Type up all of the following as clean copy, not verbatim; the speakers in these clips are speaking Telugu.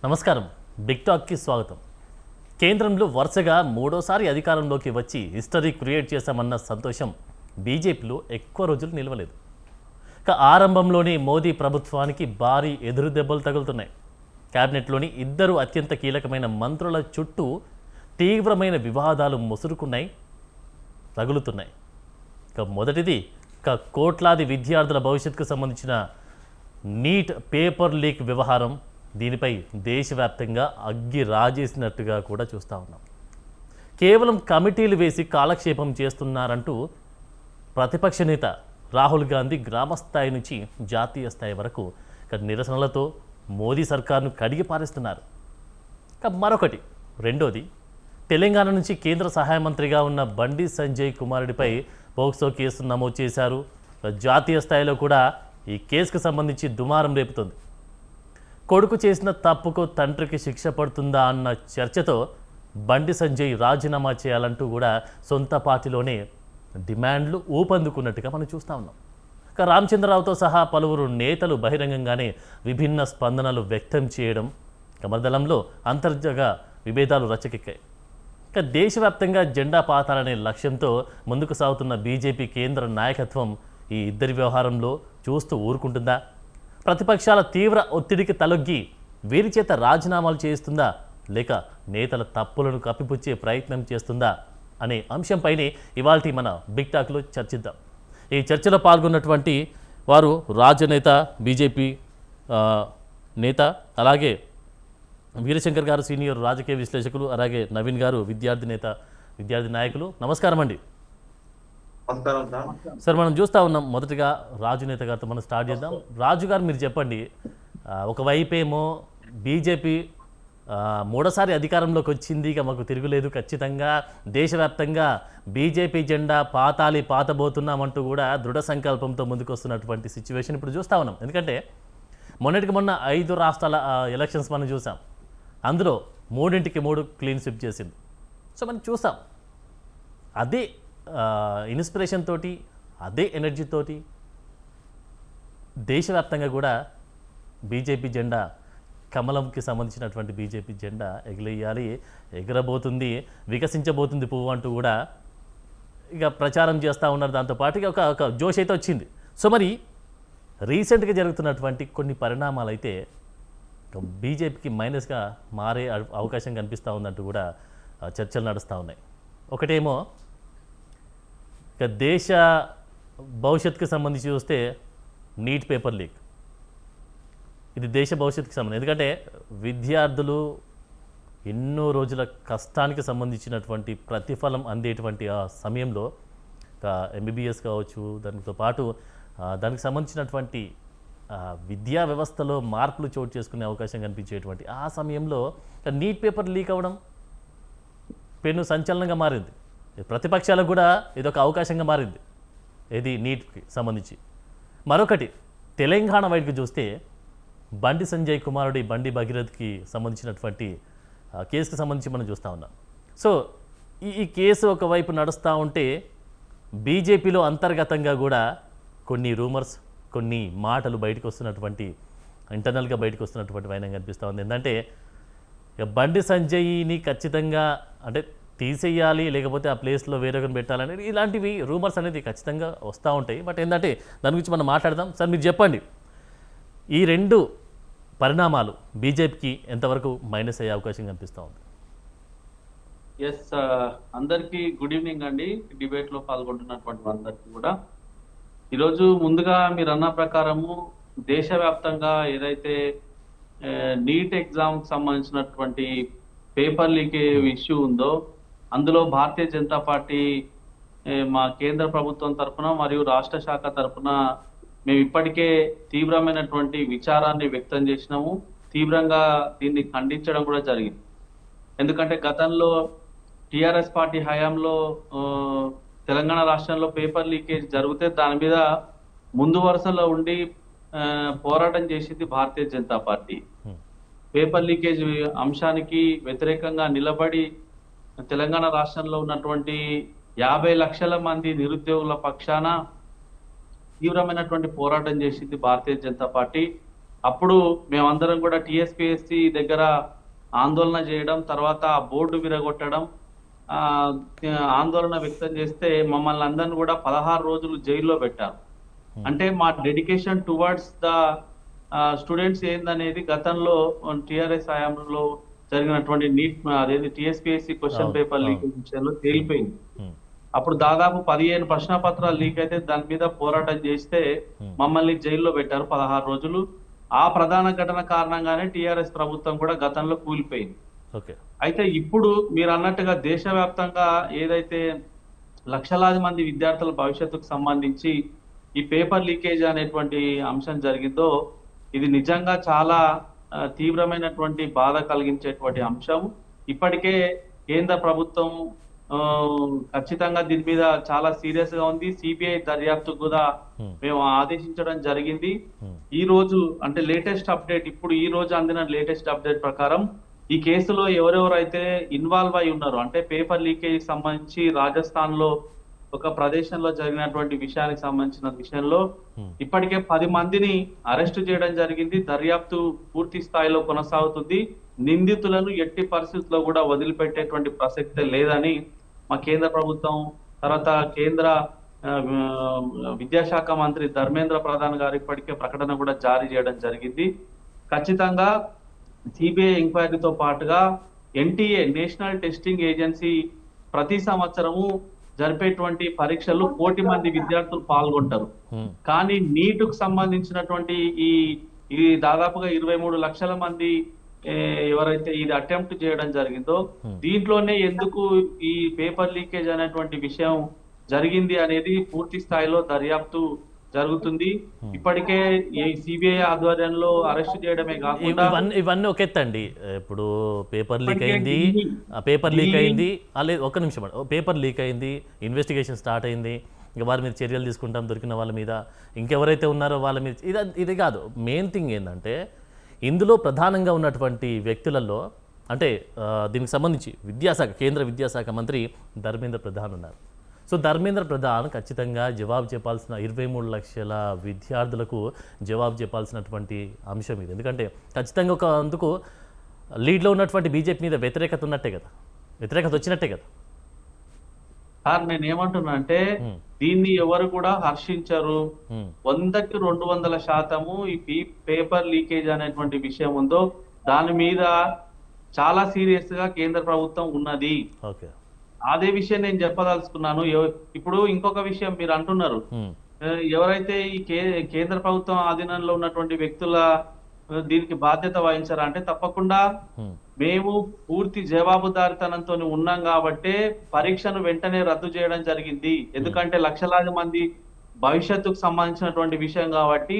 నమస్కారం. బిగ్ టాక్కి స్వాగతం. కేంద్రంలో వరుసగా మూడోసారి అధికారంలోకి వచ్చి హిస్టరీ క్రియేట్ చేశామన్న సంతోషం బీజేపీలో ఎక్కువ రోజులు నిలవలేదు. ఇక ఆరంభంలోనే మోదీ ప్రభుత్వానికి భారీ ఎదురు దెబ్బలు తగులుతున్నాయి. క్యాబినెట్లోని ఇద్దరు అత్యంత కీలకమైన మంత్రుల చుట్టూ తీవ్రమైన వివాదాలు ముసురుకున్నాయి, తగులుతున్నాయి. ఇక మొదటిది కోట్లాది విద్యార్థుల భవిష్యత్తుకు సంబంధించిన నీట్ పేపర్ లీక్ వ్యవహారం. దీనిపై దేశవ్యాప్తంగా అగ్గి రాజేసినట్టుగా కూడా చూస్తూ ఉన్నాం. కేవలం కమిటీలు వేసి కాలక్షేపం చేస్తున్నారంటూ ప్రతిపక్ష నేత రాహుల్ గాంధీ గ్రామస్థాయి నుంచి జాతీయ స్థాయి వరకు నిరసనలతో మోదీ సర్కార్ను కడిగి పారేస్తున్నారు. మరొకటి రెండోది, తెలంగాణ నుంచి కేంద్ర సహాయ మంత్రిగా ఉన్న బండి సంజయ్ కుమారుడిపై పోక్సో కేసు నమోదు చేశారు. జాతీయ స్థాయిలో కూడా ఈ కేసుకు సంబంధించి దుమారం రేపుతుంది. కొడుకు చేసిన తప్పుకు తండ్రికి శిక్ష పడుతుందా అన్న చర్చతో బండి సంజయ్ రాజీనామా చేయాలంటూ కూడా సొంత పార్టీలోనే డిమాండ్లు ఊపందుకున్నట్టుగా మనం చూస్తూ ఉన్నాం. ఇక రామచంద్రరావుతో సహా పలువురు నేతలు బహిరంగంగానే విభిన్న స్పందనలు వ్యక్తం చేయడం, కమర్దళంలో అంతర్జాతీయ విభేదాలు రచ్చకెక్కాయి. ఇక దేశవ్యాప్తంగా జెండా పాతాలనే లక్ష్యంతో ముందుకు సాగుతున్న బీజేపీ కేంద్ర నాయకత్వం ఈ ఇద్దరి వ్యవహారంలో చూస్తూ ఊరుకుంటుందా? ప్రతిపక్షాల తీవ్ర ఒత్తిడికి తలొగ్గి వీరి చేత రాజీనామాలు చేస్తుందా, లేక నేతల తప్పులను కప్పిపుచ్చే ప్రయత్నం చేస్తుందా అనే అంశంపైనే ఇవాల్టి మన బిగ్ టాక్లో చర్చిద్దాం. ఈ చర్చలో పాల్గొన్నటువంటి వారు రాజనేత, బీజేపీ నేత, అలాగే వీరశంకర్ గారు సీనియర్ రాజకీయ విశ్లేషకులు, అలాగే నవీన్ గారు విద్యార్థి నేత, విద్యార్థి నాయకులు. నమస్కారం అండి. సార్, మనం చూస్తూ ఉన్నాం. మొదటగా రాజు నేత గారితో మనం స్టార్ట్ చేద్దాం. రాజు గారు, మీరు చెప్పండి. ఒకవైపేమో బీజేపీ మూడోసారి అధికారంలోకి వచ్చింది, ఇక మాకు తిరుగులేదు, ఖచ్చితంగా దేశవ్యాప్తంగా బీజేపీ జెండా పాతబోతున్నామంటూ కూడా దృఢ సంకల్పంతో ముందుకు వస్తున్నటువంటి సిచ్యువేషన్ ఇప్పుడు చూస్తూ ఉన్నాం. ఎందుకంటే మొన్నటికి మొన్న 5 రాష్ట్రాల ఎలక్షన్స్ మనం చూసాం. అందులో 3 క్లీన్ స్విప్ చేసింది. సో మనం చూసాం అదే ఇన్స్పిరేషన్ తోటి, అదే ఎనర్జీ తోటి దేశవ్యాప్తంగా కూడా బీజేపీ జెండా, కమలంకి సంబంధించినటువంటి బీజేపీ జెండా ఎగిలేయాలి, ఎగరబోతుంది, వికసించబోతుంది పువ్వు అంటూ కూడా ఇక ప్రచారం చేస్తూ ఉన్నారు. దాంతోపాటు ఇక ఒక జోష్ అయితే వచ్చింది. సో మరి రీసెంట్గా జరుగుతున్నటువంటి కొన్ని పరిణామాలు అయితే బీజేపీకి మైనస్గా మారే అవకాశం కనిపిస్తూ ఉందంటూ కూడా చర్చలు నడుస్తూ ఉన్నాయి. ఒకటేమో ఇక దేశ భవిష్యత్తుకు సంబంధించి చూస్తే నీట్ పేపర్ లీక్. ఇది దేశ భవిష్యత్తుకు సంబంధించి, ఎందుకంటే విద్యార్థులు ఎన్నో రోజుల కష్టానికి సంబంధించినటువంటి ప్రతిఫలం అందేటువంటి ఆ సమయంలో ఎంబీబీఎస్ కావచ్చు, దానితో పాటు దానికి సంబంధించినటువంటి విద్యా వ్యవస్థలో మార్పులు చోటు చేసుకునే అవకాశం కనిపించేటువంటి ఆ సమయంలో నీట్ పేపర్ లీక్ అవ్వడం పెను సంచలనంగా మారింది. ప్రతిపక్షాలకు కూడా ఇదొక అవకాశంగా మారింది, ఇది నీట్కి సంబంధించి. మరొకటి, తెలంగాణ వైపుకి చూస్తే బండి సంజయ్ కుమారుడి బండి భగీరథ్కి సంబంధించినటువంటి కేసుకు సంబంధించి మనం చూస్తూ ఉన్నాం. సో ఈ కేసు ఒకవైపు నడుస్తూ ఉంటే బీజేపీలో అంతర్గతంగా కూడా కొన్ని రూమర్స్, కొన్ని మాటలు బయటకు వస్తున్నటువంటి, ఇంటర్నల్గా బయటకు వస్తున్నటువంటి వైనం కనిపిస్తూ ఉంది. ఏంటంటే ఇక బండి సంజయ్ని ఖచ్చితంగా అంటే తీసేయాలి, లేకపోతే ఆ ప్లేస్లో వేరొకరిని పెట్టాలనేది, ఇలాంటివి రూమర్స్ అనేది ఖచ్చితంగా వస్తూ ఉంటాయి. బట్ ఏంటంటే దాని గురించి మనం మాట్లాడదాం. సార్, మీరు చెప్పండి, ఈ 2 పరిణామాలు బీజేపీకి ఎంతవరకు మైనస్ అయ్యే అవకాశం కనిపిస్తూ ఉంది? ఎస్, అందరికీ గుడ్ ఈవినింగ్ అండి. డిబేట్లో పాల్గొంటున్నటువంటి అందరికీ కూడా ఈరోజు ముందుగా మీరు అన్న ప్రకారము దేశవ్యాప్తంగా ఏదైతే నీట్ ఎగ్జామ్కి సంబంధించినటువంటి పేపర్ లీకేజ్ ఇష్యూ ఉందో, అందులో భారతీయ జనతా పార్టీ మా కేంద్ర ప్రభుత్వం తరఫున మరియు రాష్ట్ర శాఖ తరఫున మేము ఇప్పటికే తీవ్రమైనటువంటి విచారాన్ని వ్యక్తం చేసినాము. తీవ్రంగా దీన్ని ఖండించడం కూడా జరిగింది. ఎందుకంటే గతంలో టిఆర్ఎస్ పార్టీ హయాంలో తెలంగాణ రాష్ట్రంలో పేపర్ లీకేజ్ జరిగితే దాని మీద ముందు వరుసలో ఉండి పోరాటం చేసింది Bharatiya Janata party. Paper leakage అంశానికి వ్యతిరేకంగా నిలబడి తెలంగాణ రాష్ట్రంలో ఉన్నటువంటి 50 లక్షల మంది నిరుద్యోగుల పక్షాన తీవ్రమైనటువంటి పోరాటం చేసింది భారతీయ జనతా పార్టీ. అప్పుడు మేమందరం కూడా టిఎస్పిఎస్సి దగ్గర ఆందోళన చేయడం, తర్వాత ఆ బోర్డు విరగొట్టడం, ఆ, ఆందోళన వ్యక్తం చేస్తే మమ్మల్ని అందరిని కూడా 16 రోజులు జైల్లో పెట్టారు. అంటే మా డెడికేషన్ టువర్డ్స్ ద స్టూడెంట్స్ ఏందనేది గతంలో టిఆర్ఎస్ హయాంలో జరిగినటువంటి నీట్ అదేది టిఎస్పిఎస్సి క్వశ్చన్ అవును, పేపర్ లీక్ అవును. విషయంలో తేలిపోయింది. ఉమ్, అప్పుడు దాదాపు 15 ప్రశ్నపత్రాలు లీక్ అయితే దాని మీద పోరాటం చేస్తే ఉమ్, మమ్మల్ని జైల్లో పెట్టారు 16 రోజులు. ఆ ప్రధాన ఘటన కారణంగానే టిఆర్ఎస్ ప్రభుత్వం కూడా గతంలో కూలిపోయింది. ఓకే. అయితే ఇప్పుడు మీరు అన్నట్టుగా దేశవ్యాప్తంగా ఏదైతే లక్షలాది మంది విద్యార్థుల భవిష్యత్తుకు సంబంధించి ఈ పేపర్ లీకేజ్ అనేటువంటి అంశం జరిగిందో, ఇది నిజంగా చాలా తీవ్రమైనటువంటి బాధ కలిగించేటువంటి అంశం. ఇప్పటికే కేంద్ర ప్రభుత్వం ఆ, ఖచ్చితంగా దీని మీద చాలా సీరియస్ గా ఉంది. సిబిఐ దర్యాప్తు కూడా ఉమ్, మేము ఆదేశించడం జరిగింది. ఉమ్, ఈ రోజు అంటే లేటెస్ట్ అప్డేట్, ఇప్పుడు ఈ రోజు అందిన లేటెస్ట్ అప్డేట్ ప్రకారం ఈ కేసులో ఎవరెవరైతే ఇన్వాల్వ్ అయి ఉన్నారో, అంటే పేపర్ లీకేజ్ సంబంధించి రాజస్థాన్ లో ఒక ప్రదేశంలో జరిగినటువంటి విషయానికి సంబంధించిన విషయంలో ఉమ్, ఇప్పటికే 10 మందిని అరెస్ట్ చేయడం జరిగింది. దర్యాప్తు పూర్తి స్థాయిలో కొనసాగుతుంది. నిందితులను ఎట్టి పరిస్థితుల్లో కూడా వదిలిపెట్టేటువంటి ప్రసక్తే లేదని మా కేంద్ర ప్రభుత్వం, తర్వాత కేంద్ర ఆ, విద్యాశాఖ మంత్రి ధర్మేంద్ర ప్రధాన్ గారు ఇప్పటికే ప్రకటన కూడా జారీ చేయడం జరిగింది. ఖచ్చితంగా సిబిఐ ఎంక్వైరీతో పాటుగా ఎన్టీఏ నేషనల్ టెస్టింగ్ ఏజెన్సీ ప్రతి సంవత్సరము జరిపేటువంటి పరీక్షలు 1 కోటి మంది విద్యార్థులు పాల్గొంటారు. ఉమ్, కానీ నీటుకు సంబంధించినటువంటి ఈ ఈ దాదాపుగా 23 లక్షల మంది ఎవరైతే ఇది అటెంప్ట్ చేయడం జరిగిందో, దీంట్లోనే ఎందుకు ఈ పేపర్ లీకేజ్ అనేటువంటి విషయం జరిగింది అనేది పూర్తి స్థాయిలో దర్యాప్తు జరుగుతుంది. ఇప్పటికే ఈ సిబిఐ ఆధ్వర్యంలో అరెస్ట్ చేయడమే కాకుండా ఇవన్నీ ఒక ఎత్తండి. ఇప్పుడు పేపర్ లీక్ ఇప్పటికే అయింది, పేపర్ లీక్ అయింది, లేదు ఒక్క నిమిషం అండి, పేపర్ లీక్ అయింది, ఇన్వెస్టిగేషన్ స్టార్ట్ అయింది, ఇంకా వారి మీద చర్యలు తీసుకుంటాం దొరికిన వాళ్ళ మీద, ఇంకెవరైతే ఉన్నారో వాళ్ళ మీద. ఇది కాదు, మెయిన్ థింగ్ ఏంటంటే ఇందులో ప్రధానంగా ఉన్నటువంటి వ్యక్తులలో అంటే దీనికి సంబంధించి కేంద్ర విద్యాశాఖ మంత్రి ధర్మేంద్ర ప్రధాన్ ఉన్నారు. సో ధర్మేంద్ర ప్రధాన్ ఖచ్చితంగా జవాబు చెప్పాల్సిన 23 లక్షల విద్యార్థులకు జవాబు చెప్పాల్సినటువంటి అంశం ఇది. ఎందుకంటే ఖచ్చితంగా ఒక అందుకు లీడ్లో ఉన్నటువంటి బీజేపీ మీద వ్యతిరేకత వచ్చినట్టే కదా. సార్ నేను ఏమంటున్నా అంటే దీన్ని ఎవరు కూడా హర్షించరు. 100కి 200% ఈ పేపర్ లీకేజ్ అనేటువంటి విషయం ఉందో దాని మీద చాలా సీరియస్ గా కేంద్ర ప్రభుత్వం ఉన్నది. ఓకే, అదే విషయం నేను చెప్పదలుచుకున్నాను. ఇప్పుడు ఇంకొక విషయం మీరు అంటున్నారు, ఎవరైతే ఈ కేంద్ర ప్రభుత్వం ఆధీనంలో ఉన్నటువంటి వ్యక్తుల దీనికి బాధ్యత వహించారా అంటే తప్పకుండా మేము పూర్తి జవాబుదారితనంతో ఉన్నాం కాబట్టే పరీక్షను వెంటనే రద్దు చేయడం జరిగింది. ఎందుకంటే లక్షలాది మంది భవిష్యత్తుకు సంబంధించినటువంటి విషయం కాబట్టి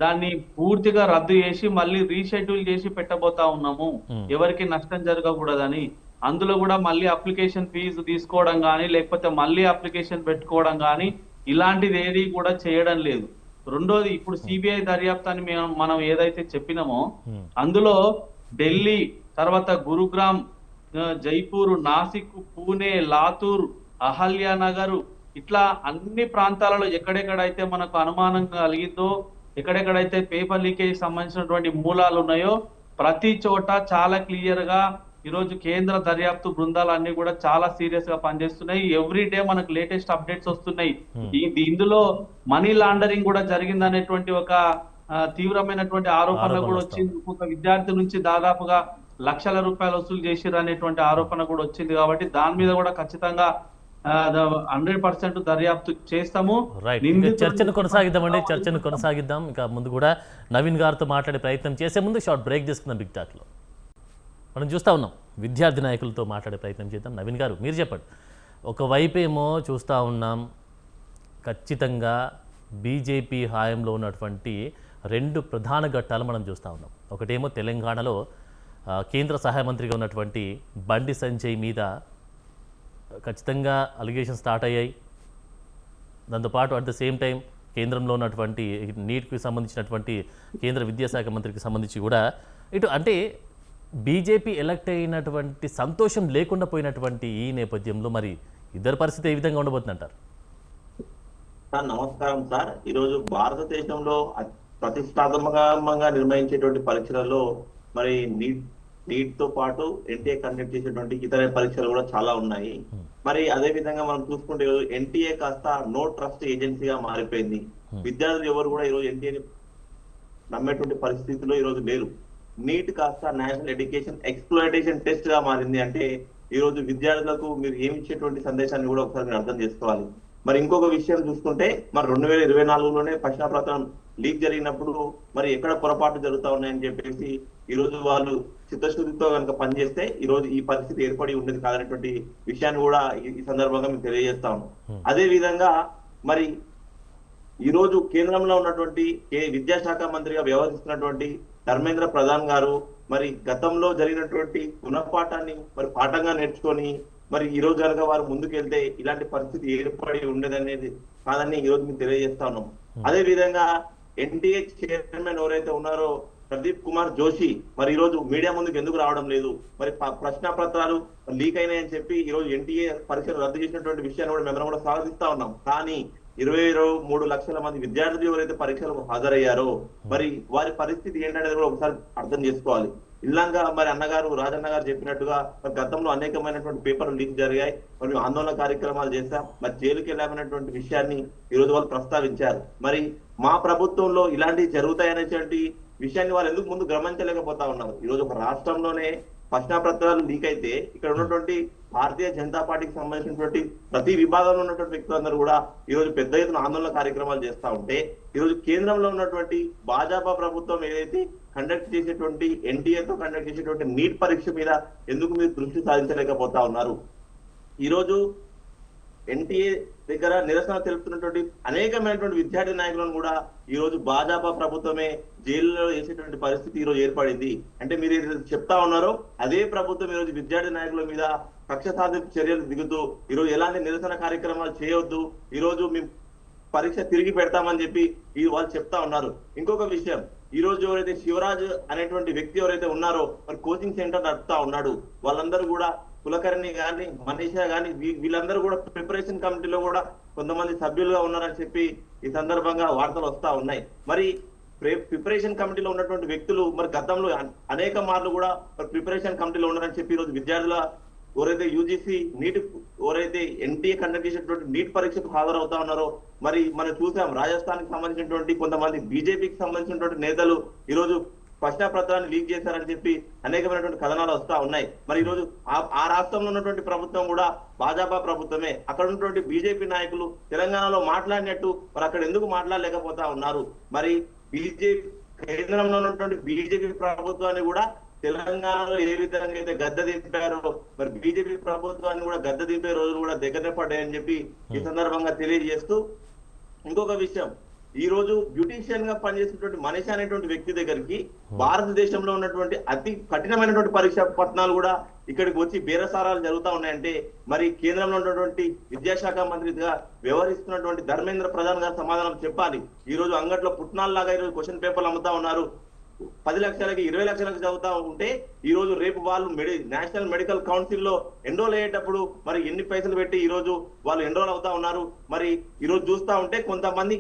దాన్ని పూర్తిగా రద్దు చేసి మళ్ళీ రీషెడ్యూల్ చేసి పెట్టబోతా ఉన్నాము, ఎవరికి నష్టం జరగకూడదని. అందులో కూడా మళ్ళీ అప్లికేషన్ ఫీజు తీసుకోవడం కానీ లేకపోతే మళ్ళీ అప్లికేషన్ పెట్టుకోవడం కానీ ఇలాంటిది ఏది కూడా చేయడం లేదు. రెండోది, ఇప్పుడు సిబిఐ దర్యాప్తు అని మనం ఏదైతే చెప్పినామో అందులో ఢిల్లీ, తర్వాత గురుగ్రామ్, జైపూర్, నాసిక్, పూణే, లాతూర్, అహల్యానగర్, ఇట్లా అన్ని ప్రాంతాలలో ఎక్కడెక్కడైతే మనకు అనుమానం కలిగిందో, ఎక్కడెక్కడైతే పేపర్ లీకేజ్ సంబంధించినటువంటి మూలాలు ఉన్నాయో ప్రతి చోట చాలా క్లియర్ గా ఈరోజు కేంద్ర దర్యాప్తు బృందాలు అన్ని కూడా చాలా సీరియస్ గా పనిచేస్తున్నాయి. ఎవ్రీ డే మనకు లేటెస్ట్ అప్డేట్స్ వస్తున్నాయి. ఇందులో మనీ లాండరింగ్ కూడా జరిగిందనేటువంటి ఒక తీవ్రమైనటువంటి ఆరోపణ కూడా వచ్చింది. ఒక విద్యార్థి నుంచి దాదాపుగా లక్షల రూపాయలు వసూలు చేసిరు అనేటువంటి ఆరోపణ కూడా వచ్చింది. కాబట్టి దాని మీద కూడా ఖచ్చితంగా 100% దర్యాప్తు చేస్తాము. చర్చను కొనసాగిద్దాం. ఇంకా ముందు కూడా నవీన్ గారితో మాట్లాడే ప్రయత్నం చేసే ముందు షార్ట్ బ్రేక్ తీసుకుందాం. బిగ్ టాక్లో మనం చూస్తూ ఉన్నాం, విద్యార్థి నాయకులతో మాట్లాడే ప్రయత్నం చేద్దాం. నవీన్ గారు మీరు చెప్పండి. ఒకవైపు ఏమో చూస్తూ ఉన్నాం, ఖచ్చితంగా బీజేపీ హాయంలో ఉన్నటువంటి 2 ప్రధాన ఘట్టాలు మనం చూస్తూ ఉన్నాం. ఒకటేమో తెలంగాణలో కేంద్ర సహాయ మంత్రిగా ఉన్నటువంటి బండి సంజయ్ మీద ఖచ్చితంగా అలిగేషన్ స్టార్ట్ అయ్యాయి. దాంతోపాటు అట్ ద సేమ్ టైం కేంద్రంలో ఉన్నటువంటి నీట్కి సంబంధించినటువంటి కేంద్ర విద్యాశాఖ మంత్రికి సంబంధించి కూడా ఇటు అంటే బీజేపీ ఎలక్ట్ అయినటువంటి సంతోషం లేకుండా పోయినటువంటి ఈ నేపథ్యంలో మరి ఇద్దరి పరిస్థితి ఏ విధంగా ఉండబోతుందంటారు? సార్ నమస్కారం సార్. ఈరోజు భారతదేశంలో ప్రతిష్టాత్మకంగా నిర్వహించేటువంటి పరీక్షలలో మరి నీట్ తో పాటు ఎన్టీఏ కండక్ట్ చేసేటువంటి ఇతర పరీక్షలు కూడా చాలా ఉన్నాయి. మరి అదే విధంగా మనం చూసుకుంటే ఎన్టీఏ కాస్త నో ట్రస్ట్ ఏజెన్సీగా మారిపోయింది. విద్యార్థులు ఎవరు కూడా ఈరోజు ఎన్టీఏని నమ్మేటువంటి పరిస్థితిలో ఈరోజు లేరు. నీట్ కాస్త నేషనల్ ఎడ్యుకేషన్ ఎక్స్ప్లోయిటేషన్ టెస్ట్ గా మారింది. అంటే ఈ రోజు విద్యార్థులకు మీరు ఏమి ఇచ్చేటువంటి సందేశాన్ని కూడా ఒకసారి మీరు అర్థం చేసుకోవాలి. మరి ఇంకొక విషయం చూసుకుంటే మరి 2024లోనే ప్రశ్నాపత్రం లీక్ జరిగినప్పుడు మరి ఎక్కడ పొరపాటు జరుగుతా ఉన్నాయని చెప్పేసి ఈ రోజు వాళ్ళు చిత్తశుద్ధితో కనుక పనిచేస్తే ఈ రోజు ఈ పరిస్థితి ఏర్పడి ఉండేది కాదనేటువంటి విషయాన్ని కూడా ఈ సందర్భంగా మీకు తెలియజేస్తా ఉన్నాం. అదే విధంగా మరి ఈ రోజు కేంద్రంలో ఉన్నటువంటి విద్యాశాఖ మంత్రిగా వ్యవహరిస్తున్నటువంటి ధర్మేంద్ర ప్రధాన్ గారు మరి గతంలో జరిగినటువంటి గుణపాఠాన్ని మరి పాఠంగా నేర్చుకొని మరి ఈ రోజు కనుక వారు ముందుకెళ్తే ఇలాంటి పరిస్థితి ఏర్పడి ఉండేదనేది కాదని ఈ రోజు మీకు తెలియజేస్తా ఉన్నాం. అదే విధంగా ఎన్టీఏ చైర్మన్ ఎవరైతే ఉన్నారో ప్రదీప్ కుమార్ జోషి మరి ఈ రోజు మీడియా ముందుకు ఎందుకు రావడం లేదు? మరి ప్రశ్న పత్రాలు లీక్ అయినాయని చెప్పి ఈ రోజు ఎన్టీఏ పరీక్షలు రద్దు చేసినటువంటి విషయాన్ని కూడా మేము కూడా స్వాగతిస్తా ఉన్నాం. కానీ 23 లక్షల మంది విద్యార్థులు ఎవరైతే పరీక్షలకు హాజరయ్యారో మరి వారి పరిస్థితి ఏంటనేది కూడా ఒకసారి అర్థం చేసుకోవాలి. ఇలాగా మరి అన్నగారు రాజన్న గారు చెప్పినట్టుగా గతంలో అనేకమైనటువంటి పేపర్లు లీక్ జరిగాయి. మరి ఆందోళన కార్యక్రమాలు చేశాం. మరి జైలుకి వెళ్ళామనేటువంటి విషయాన్ని ఈ రోజు వాళ్ళు ప్రస్తావించారు. మరి మా ప్రభుత్వంలో ఇలాంటివి జరుగుతాయనేటువంటి విషయాన్ని వాళ్ళు ఎందుకు ముందు గమనించలేకపోతా ఉన్నారు? ఈ రోజు ఒక రాష్ట్రంలోనే ప్రశ్నాపత్రాలు లీక్ అయితే ఇక్కడ ఉన్నటువంటి భారతీయ జనతా పార్టీకి సంబంధించినటువంటి ప్రతి విభాగంలో ఉన్నటువంటి వ్యక్తులందరూ కూడా ఈ రోజు పెద్ద ఎత్తున ఆందోళన కార్యక్రమాలు చేస్తా ఉంటే ఈ రోజు కేంద్రంలో ఉన్నటువంటి భాజపా ప్రభుత్వం ఏదైతే కండక్ట్ చేసేటువంటి ఎన్టీఏతో కండక్ట్ చేసేటువంటి నీట్ పరీక్ష మీద ఎందుకు మీరు దృష్టి సాధించలేకపోతా ఉన్నారు? ఈ రోజు ఎన్టీఏ దగ్గర నిరసన తెలుపుతున్నటువంటి అనేకమైనటువంటి విద్యార్థి నాయకులను కూడా ఈ రోజు భాజపా ప్రభుత్వమే జైల్లో వేసేటువంటి పరిస్థితి ఈ రోజు ఏర్పడింది. అంటే మీరు చెప్తా ఉన్నారో అదే ప్రభుత్వం ఈ రోజు విద్యార్థి నాయకుల మీద కక్ష సాధింపు చర్యలు దిగుతూ ఈ రోజు ఎలాంటి నిరసన కార్యక్రమాలు చేయొద్దు, ఈ రోజు మేము పరీక్ష తిరిగి పెడతామని చెప్పి వాళ్ళు చెప్తా ఉన్నారు. ఇంకొక విషయం, ఈ రోజు ఎవరైతే శివరాజ్ అనేటువంటి వ్యక్తి ఎవరైతే ఉన్నారో మరి కోచింగ్ సెంటర్ నడుపుతా ఉన్నాడు, వాళ్ళందరూ కూడా కులకర్ణి గాని మనీషా గాని వీళ్ళందరూ కూడా ప్రిపరేషన్ కమిటీలో కూడా కొంతమంది సభ్యులుగా ఉన్నారని చెప్పి ఈ సందర్భంగా వార్తలు వస్తా ఉన్నాయి. మరి ప్రిపరేషన్ కమిటీలో ఉన్నటువంటి వ్యక్తులు మరి గతంలో అనేక మార్లు కూడా ప్రిపరేషన్ కమిటీలో ఉన్నారని చెప్పి ఈ రోజు విద్యార్థుల ఎవరైతే యూజీసీ నీట్ ఎవరైతే ఎన్టీఏ కండక్ట్ చేసినటువంటి నీట్ పరీక్షకు హాజరవుతా ఉన్నారో మరి మనం చూసాం రాజస్థాన్ కి సంబంధించినటువంటి కొంతమంది బీజేపీకి సంబంధించినటువంటి నేతలు ఈ రోజు ప్రశ్నాపత్రాన్ని లీక్ చేశారని చెప్పి అనేకమైనటువంటి కథనాలు వస్తా ఉన్నాయి. మరి ఈ రోజు ఆ రాష్ట్రంలో ఉన్నటువంటి ప్రభుత్వం కూడా భాజపా ప్రభుత్వమే. అక్కడ ఉన్నటువంటి బీజేపీ నాయకులు తెలంగాణలో మాట్లాడినట్టు మరి అక్కడ ఎందుకు మాట్లాడలేకపోతా ఉన్నారు? మరి కేంద్రంలో ఉన్నటువంటి బీజేపీ ప్రభుత్వాన్ని కూడా తెలంగాణలో ఏ విధంగా అయితే గద్దె దింపారో మరి బీజేపీ ప్రభుత్వాన్ని కూడా గద్దె దింపే రోజులు కూడా దగ్గర పడ్డాయని చెప్పి ఈ సందర్భంగా తెలియజేస్తూ ఇంకొక విషయం, ఈ రోజు బ్యూటీషియన్ గా పనిచేసినటువంటి మనీషా అనేటువంటి వ్యక్తి దగ్గరికి భారతదేశంలో ఉన్నటువంటి అతి కఠినమైనటువంటి పరీక్ష పత్రాలు కూడా ఇక్కడికి వచ్చి బేరసారాలు జరుగుతా ఉన్నాయంటే మరి కేంద్రంలో ఉన్నటువంటి విద్యాశాఖ మంత్రిగా వ్యవహరిస్తున్నటువంటి ధర్మేంద్ర ప్రధాన్ గారు సమాధానం చెప్పాలి. ఈ రోజు అంగట్లో పుట్నాల్లాగా ఈ రోజు క్వశ్చన్ పేపర్లు అమ్ముతా ఉన్నారు. 10 లక్షలకి 20 లక్షలకు చదువుతా ఉంటే ఈ రోజు రేపు వాళ్ళు నేషనల్ మెడికల్ కౌన్సిల్ లో ఎన్రోల్ అయ్యేటప్పుడు మరి ఎన్ని పైసలు పెట్టి ఈ రోజు వాళ్ళు ఎన్రోల్ అవుతా ఉన్నారు? మరి ఈ రోజు చూస్తా ఉంటే కొంతమంది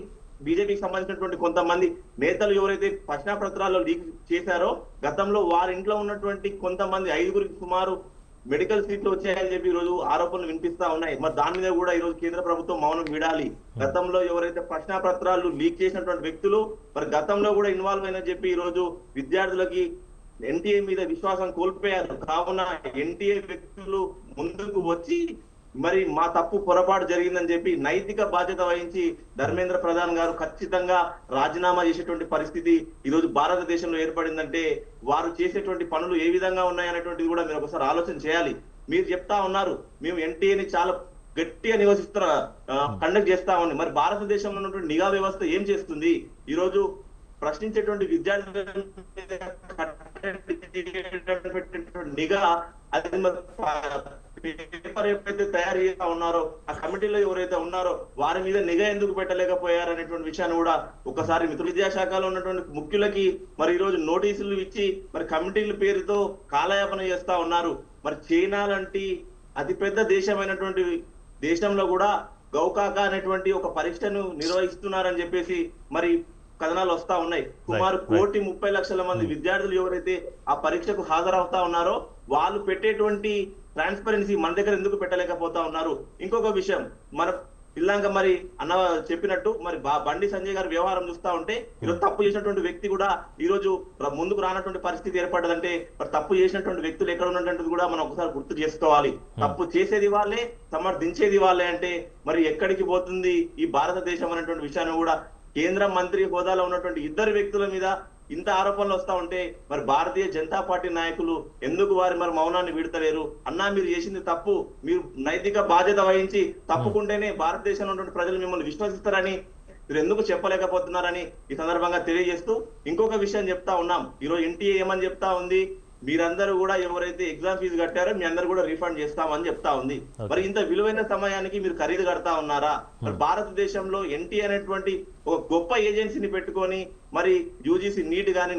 బీజేపీకి సంబంధించినటువంటి కొంతమంది నేతలు ఎవరైతే ప్రశ్నాపత్రాల్లో లీక్ చేశారో గతంలో వారి ఇంట్లో ఉన్నటువంటి కొంతమంది 5గురికి సుమారు మెడికల్ సీట్లు వచ్చాయని చెప్పి ఈ రోజు ఆరోపణలు వినిపిస్తా ఉన్నాయి. మరి దాని మీద కూడా ఈ రోజు కేంద్ర ప్రభుత్వం మౌనం వీడాలి. గతంలో ఎవరైతే ప్రశ్నాపత్రాలు లీక్ చేసినటువంటి వ్యక్తులు మరి గతంలో కూడా ఇన్వాల్వ్ అయినని చెప్పి ఈ రోజు విద్యార్థులకి ఎన్టీఏ మీద విశ్వాసం కోల్పోయారు. కావున ఎన్టీఏ వ్యక్తులు ముందుకు వచ్చి మరి మా తప్పు పొరపాటు జరిగిందని చెప్పి నైతిక బాధ్యత వహించి ధర్మేంద్ర ప్రధాన్ గారు ఖచ్చితంగా రాజీనామా చేసేటువంటి పరిస్థితి ఈ రోజు భారతదేశంలో ఏర్పడిందంటే వారు చేసేటువంటి పనులు ఏ విధంగా ఉన్నాయనేటువంటిది కూడా మీరు ఒకసారి ఆలోచన చేయాలి. మీరు చెప్తా ఉన్నారు మేము ఎన్టీఏని చాలా గట్టిగా కండక్ట్ చేస్తామని. మరి భారతదేశంలో ఉన్నటువంటి నిఘా వ్యవస్థ ఏం చేస్తుంది? ఈ రోజు ప్రశ్నించేటువంటి విద్యార్థుల నిఘా అది పేపర్ ఎప్పుడైతే తయారు చేస్తా ఉన్నారో ఆ కమిటీలో ఎవరైతే ఉన్నారో వారి మీద నిఘా ఎందుకు పెట్టలేకపోయారు అనేటువంటి విషయాన్ని కూడా ఒకసారి మిత్ర విద్యాశాఖలో ఉన్నటువంటి ముఖ్యులకి మరి ఈ రోజు నోటీసులు ఇచ్చి మరి కమిటీల పేరుతో కాలయాపన చేస్తా ఉన్నారు. మరి చైనా లాంటి అతిపెద్ద దేశమైనటువంటి దేశంలో కూడా గౌకాక అనేటువంటి ఒక పరీక్షను నిర్వహిస్తున్నారని చెప్పేసి మరి కథనాలు వస్తా ఉన్నాయి. సుమారు 1,30,00,000 మంది విద్యార్థులు ఎవరైతే ఆ పరీక్షకు హాజరవుతా ఉన్నారో వాళ్ళు పెట్టేటువంటి ట్రాన్స్పరెన్సీ మన దగ్గర ఎందుకు పెట్టలేకపోతా ఉన్నారు? ఇంకొక విషయం, మన ఇలాంక మరి అన్న చెప్పినట్టు మరి బండి సంజయ్ గారి వ్యవహారం చూస్తా ఉంటే ఈరోజు తప్పు చేసినటువంటి వ్యక్తి కూడా ఈ రోజు ముందుకు రానటువంటి పరిస్థితి ఏర్పడ్డదంటే మరి తప్పు చేసినటువంటి వ్యక్తులు ఎక్కడ ఉన్నటువంటిది కూడా మనం ఒకసారి గుర్తు చేసుకోవాలి. తప్పు చేసేది వాళ్ళే, సమర్థించేది వాళ్ళే అంటే మరి ఎక్కడికి పోతుంది ఈ భారతదేశం అనేటువంటి విషయాన్ని కూడా కేంద్ర మంత్రి హోదాలో ఉన్నటువంటి ఇద్దరు వ్యక్తుల మీద ఇంత ఆరోపణలు వస్తా ఉంటే మరి భారతీయ జనతా పార్టీ నాయకులు ఎందుకు వారి మరి మౌనాన్ని వీడతలేరు? అన్నా మీరు చేసింది తప్పు, మీరు నైతిక బాధ్యత వహించి తప్పుకుంటేనే భారతదేశంలో ఉన్నటువంటి ప్రజలు మిమ్మల్ని విశ్వసిస్తారని మీరు ఎందుకు చెప్పలేకపోతున్నారని ఈ సందర్భంగా తెలియజేస్తూ ఇంకొక విషయం చెప్తా ఉన్నాం. ఈరోజు ఎన్టీఏ ఏమని చెప్తా ఉంది, మీరందరూ కూడా ఎవరైతే ఎగ్జామ్ ఫీజు కట్టారో మీ అందరూ కూడా రీఫండ్ చేస్తామని చెప్తా ఉంది. మరి ఇంత విలువైన సమయానికి మీరు ఖరీదు కడతా ఉన్నారా? మరి భారతదేశంలో ఎన్టీ అనేటువంటి ఒక గొప్ప ఏజెన్సీని పెట్టుకొని మరి యూజీసీ నీట్ గాని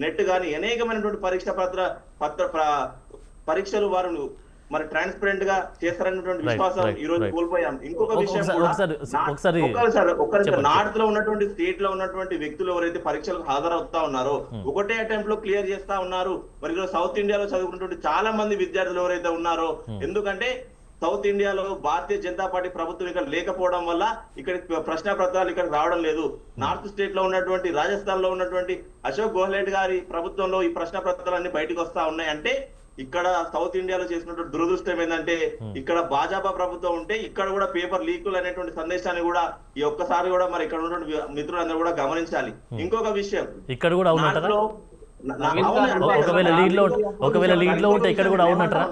నెట్ గాని అనేకమైనటువంటి పరీక్షలు వారు మరి ట్రాన్స్పరెంట్ గా చేస్తారన్నటువంటి విశ్వాసం ఈ రోజు కోల్పోయాం. ఇంకొక విషయం నార్త్ లో ఉన్నటువంటి స్టేట్ లో ఉన్నటువంటి వ్యక్తులు ఎవరైతే పరీక్షలకు హాజరవుతా ఉన్నారో ఒకటే అటెంప్ట్ లో క్లియర్ చేస్తా ఉన్నారు. మరి ఈరోజు సౌత్ ఇండియాలో చదువుకున్నటువంటి చాలా మంది విద్యార్థులు ఎవరైతే ఉన్నారో, ఎందుకంటే సౌత్ ఇండియాలో భారతీయ జనతా పార్టీ ప్రభుత్వం ఇక్కడ లేకపోవడం వల్ల ఇక్కడ ప్రశ్న పత్రాలు ఇక్కడ రావడం లేదు. నార్త్ స్టేట్ లో ఉన్నటువంటి రాజస్థాన్ లో ఉన్నటువంటి అశోక్ గెహ్లోట్ గారి ప్రభుత్వంలో ఈ ప్రశ్న పత్రాలన్నీ బయటకు వస్తా ఉన్నాయి. అంటే ఇక్కడ సౌత్ ఇండియాలో చేసినటువంటి దురదృష్టం ఏంటంటే ఇక్కడ భాజపా ప్రభుత్వం ఉంటే ఇక్కడ కూడా పేపర్ లీకులు అనేటువంటి సందేశాన్ని కూడా ఈ ఒక్కసారి కూడా మరి ఇక్కడ ఉన్నటువంటి మిత్రులందరూ కూడా గమనించాలి. ఇంకొక విషయం, ఇక్కడ కూడా ఒకవేళ లీడ్ లో ఉంటే ఇక్కడ కూడా అవునంటారా?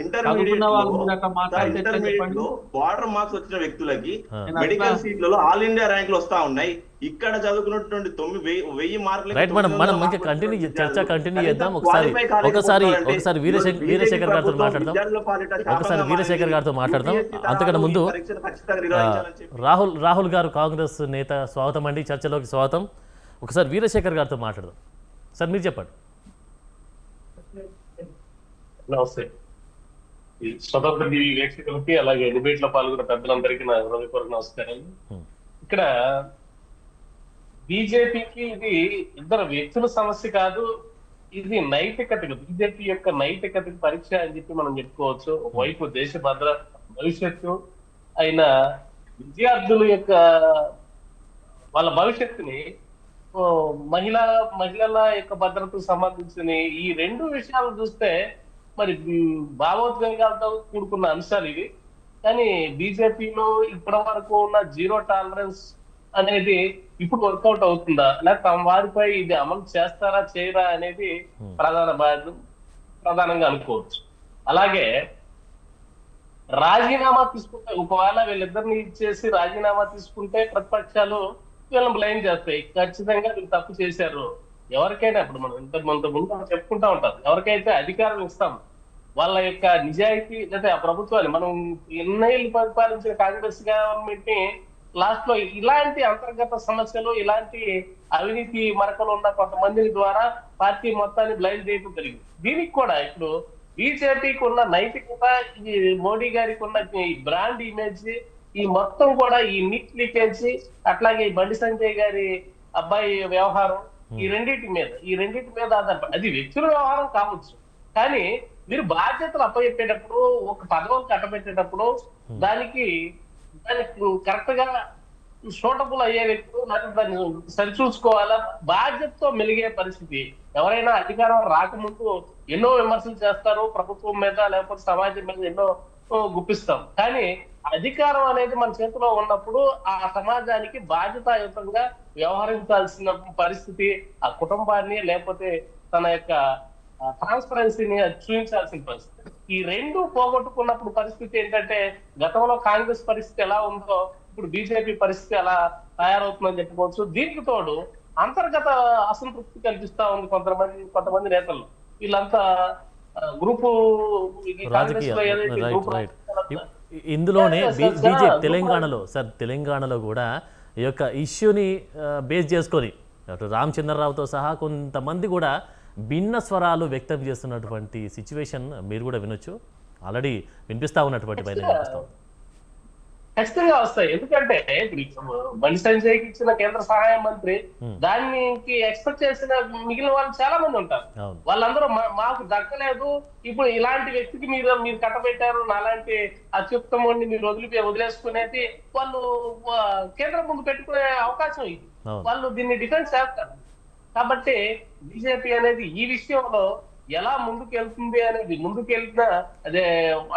ఇంటర్మీడియట్ లో బార్డర్ మార్క్స్ వచ్చిన వ్యక్తులకి మెడికల్ సీట్లలో ఆల్ ఇండియా ర్యాంకులు వస్తా ఉన్నాయి. ఇక్కడ చదువుకున్నటువంటి 9,000 మార్కులు. చర్చ కంటిన్యూ చేద్దాం. ఒకసారి వీరశేఖర్ గారితో మాట్లాడదాం. అంతకన్నా ముందు రాహుల్ గారు కాంగ్రెస్ నేత, స్వాగతం అండి, చర్చలోకి స్వాగతం. ఒకసారి వీరశేఖర్ గారితో మాట్లాడదాం. సార్ మీరు చెప్పండి. నమస్తే. స్వతంత్ర టీవీ వీక్షకులకి అలాగే డిబేట్ లో పాల్గొన్న పెద్దలందరికీ నా హృదయపూర్వక నమస్కారాలు. ఇక్కడ బీజేపీకి ఇది ఇద్దరు వ్యక్తుల సమస్య కాదు, ఇది నైతికత, బీజేపీ యొక్క నైతికత పరీక్ష అని చెప్పి మనం చెప్పుకోవచ్చు. ఒకవైపు దేశ భవిష్యత్తు అయిన విద్యార్థుల యొక్క వాళ్ళ భవిష్యత్తుని, మహిళల యొక్క భద్రతకు సంబంధించిన ఈ రెండు విషయాలు చూస్తే మరి భావోద్వేగాలతో కూడుకున్న అంశాలు ఇవి. కానీ బీజేపీలో ఇప్పటి వరకు ఉన్న జీరో టాలరెన్స్ అనేది ఇప్పుడు వర్కౌట్ అవుతుందా, లేకపోతే తమ వారిపై ఇది అమలు చేస్తారా చేయరా అనేది ప్రధానంగా అనుకోవచ్చు. అలాగే రాజీనామా తీసుకుంటే, ఒకవేళ వీళ్ళిద్దరిని ఇచ్చేసి రాజీనామా తీసుకుంటే ప్రతిపక్షాలు వీళ్ళని బ్లేమ్ చేస్తాయి. ఖచ్చితంగా వీళ్ళు తప్పు చేశారు. ఎవరికైనా ఇప్పుడు మనం ముందు చెప్పుకుంటా ఉంటాం, ఎవరికైతే అధికారం ఇస్తాం వాళ్ళ యొక్క నిజాయితీ, లేదా ఆ ప్రభుత్వాన్ని మనం ఎన్నేళ్ళు పరిపాలించిన కాంగ్రెస్ గవర్నమెంట్ ని లాస్ట్ లో ఇలాంటి అంతర్గత సమస్యలు, ఇలాంటి అవినీతి మరకలు ఉన్న కొంతమంది ద్వారా పార్టీ మొత్తాన్ని బ్లైండ్ చేయడం జరిగింది. దీనికి కూడా ఇప్పుడు బీజేపీకి ఉన్న నైతికత, ఈ మోడీ గారికి ఉన్న ఈ బ్రాండ్ ఇమేజ్, ఈ మొత్తం కూడా ఈ నీట్ లీకేజ్, అట్లాగే ఈ బండి సంజయ్ గారి అబ్బాయి వ్యవహారం, ఈ రెండింటి మీద ఆధారపడి, అది వ్యక్తుల వ్యవహారం కావచ్చు, కానీ మీరు బాధ్యతలు అప్పచెప్పేటప్పుడు, ఒక పదవులు కట్టబెట్టేటప్పుడు దానికి కరెక్ట్ గా సూటబుల్ అయ్యే వ్యక్తులు దాన్ని సరిచూసుకోవాలా, బాధ్యతతో మెలిగే పరిస్థితి. ఎవరైనా అధికారం రాకముందు ఎన్నో విమర్శలు చేస్తారు ప్రభుత్వం మీద, లేకపోతే సమాజం మీద ఎన్నో గుప్పిస్తాం. కానీ అధికారం అనేది మన చేతిలో ఉన్నప్పుడు ఆ సమాజానికి బాధ్యతాయుతంగా వ్యవహరించాల్సిన పరిస్థితి, ఆ కుటుంబాన్ని లేకపోతే తన యొక్క ట్రాన్స్పరెన్సీని చూపించాల్సిన పరిస్థితి. ఈ రెండు పోగొట్టుకున్నప్పుడు పరిస్థితి ఏంటంటే, గతంలో కాంగ్రెస్ పరిస్థితి ఎలా ఉందో ఇప్పుడు బీజేపీ పరిస్థితి ఎలా తయారవుతుందని చెప్పుకోవచ్చు. దీనికి తోడు అంతర్గత అసంతృప్తి కనిపిస్తా ఉంది కొంతమంది నేతలు. వీళ్ళంతా గ్రూపు ఇందులోనే బీజేపీ తెలంగాణలో కూడా ఈ యొక్క ఇష్యూని బేస్ చేసుకొని అటు రామచంద్రరావుతో సహా కొంతమంది కూడా భిన్న స్వరాలు వ్యక్తం చేస్తున్నటువంటి సిచ్యువేషన్ మీరు కూడా వినొచ్చు. ఆల్రెడీ వినిపిస్తా ఉన్నటువంటి ఖచ్చితంగా వస్తాయి. ఎందుకంటే ఇప్పుడు బండి సంజయ్కి ఇచ్చిన కేంద్ర సహాయ మంత్రి దానికి ఎక్స్పెక్ట్ చేసిన మిగిలిన వాళ్ళు చాలా మంది ఉంటారు. అవును. వాళ్ళందరూ మాకు దక్కలేదు, ఇప్పుడు ఇలాంటి వ్యక్తికి మీరు కట్టబెట్టారు, నాలాంటి అత్యుత్తముడిని మీరు వదిలేసుకునేది వాళ్ళు కేంద్రం ముందు పెట్టుకునే అవకాశం ఇది. అవును. వాళ్ళు దీన్ని డిఫెన్స్ చేస్తారు. కాబట్టి బీజేపీ అనేది ఈ విషయంలో ఎలా ముందుకు వెళ్తుంది అనేది, ముందుకు వెళ్తున్నా అదే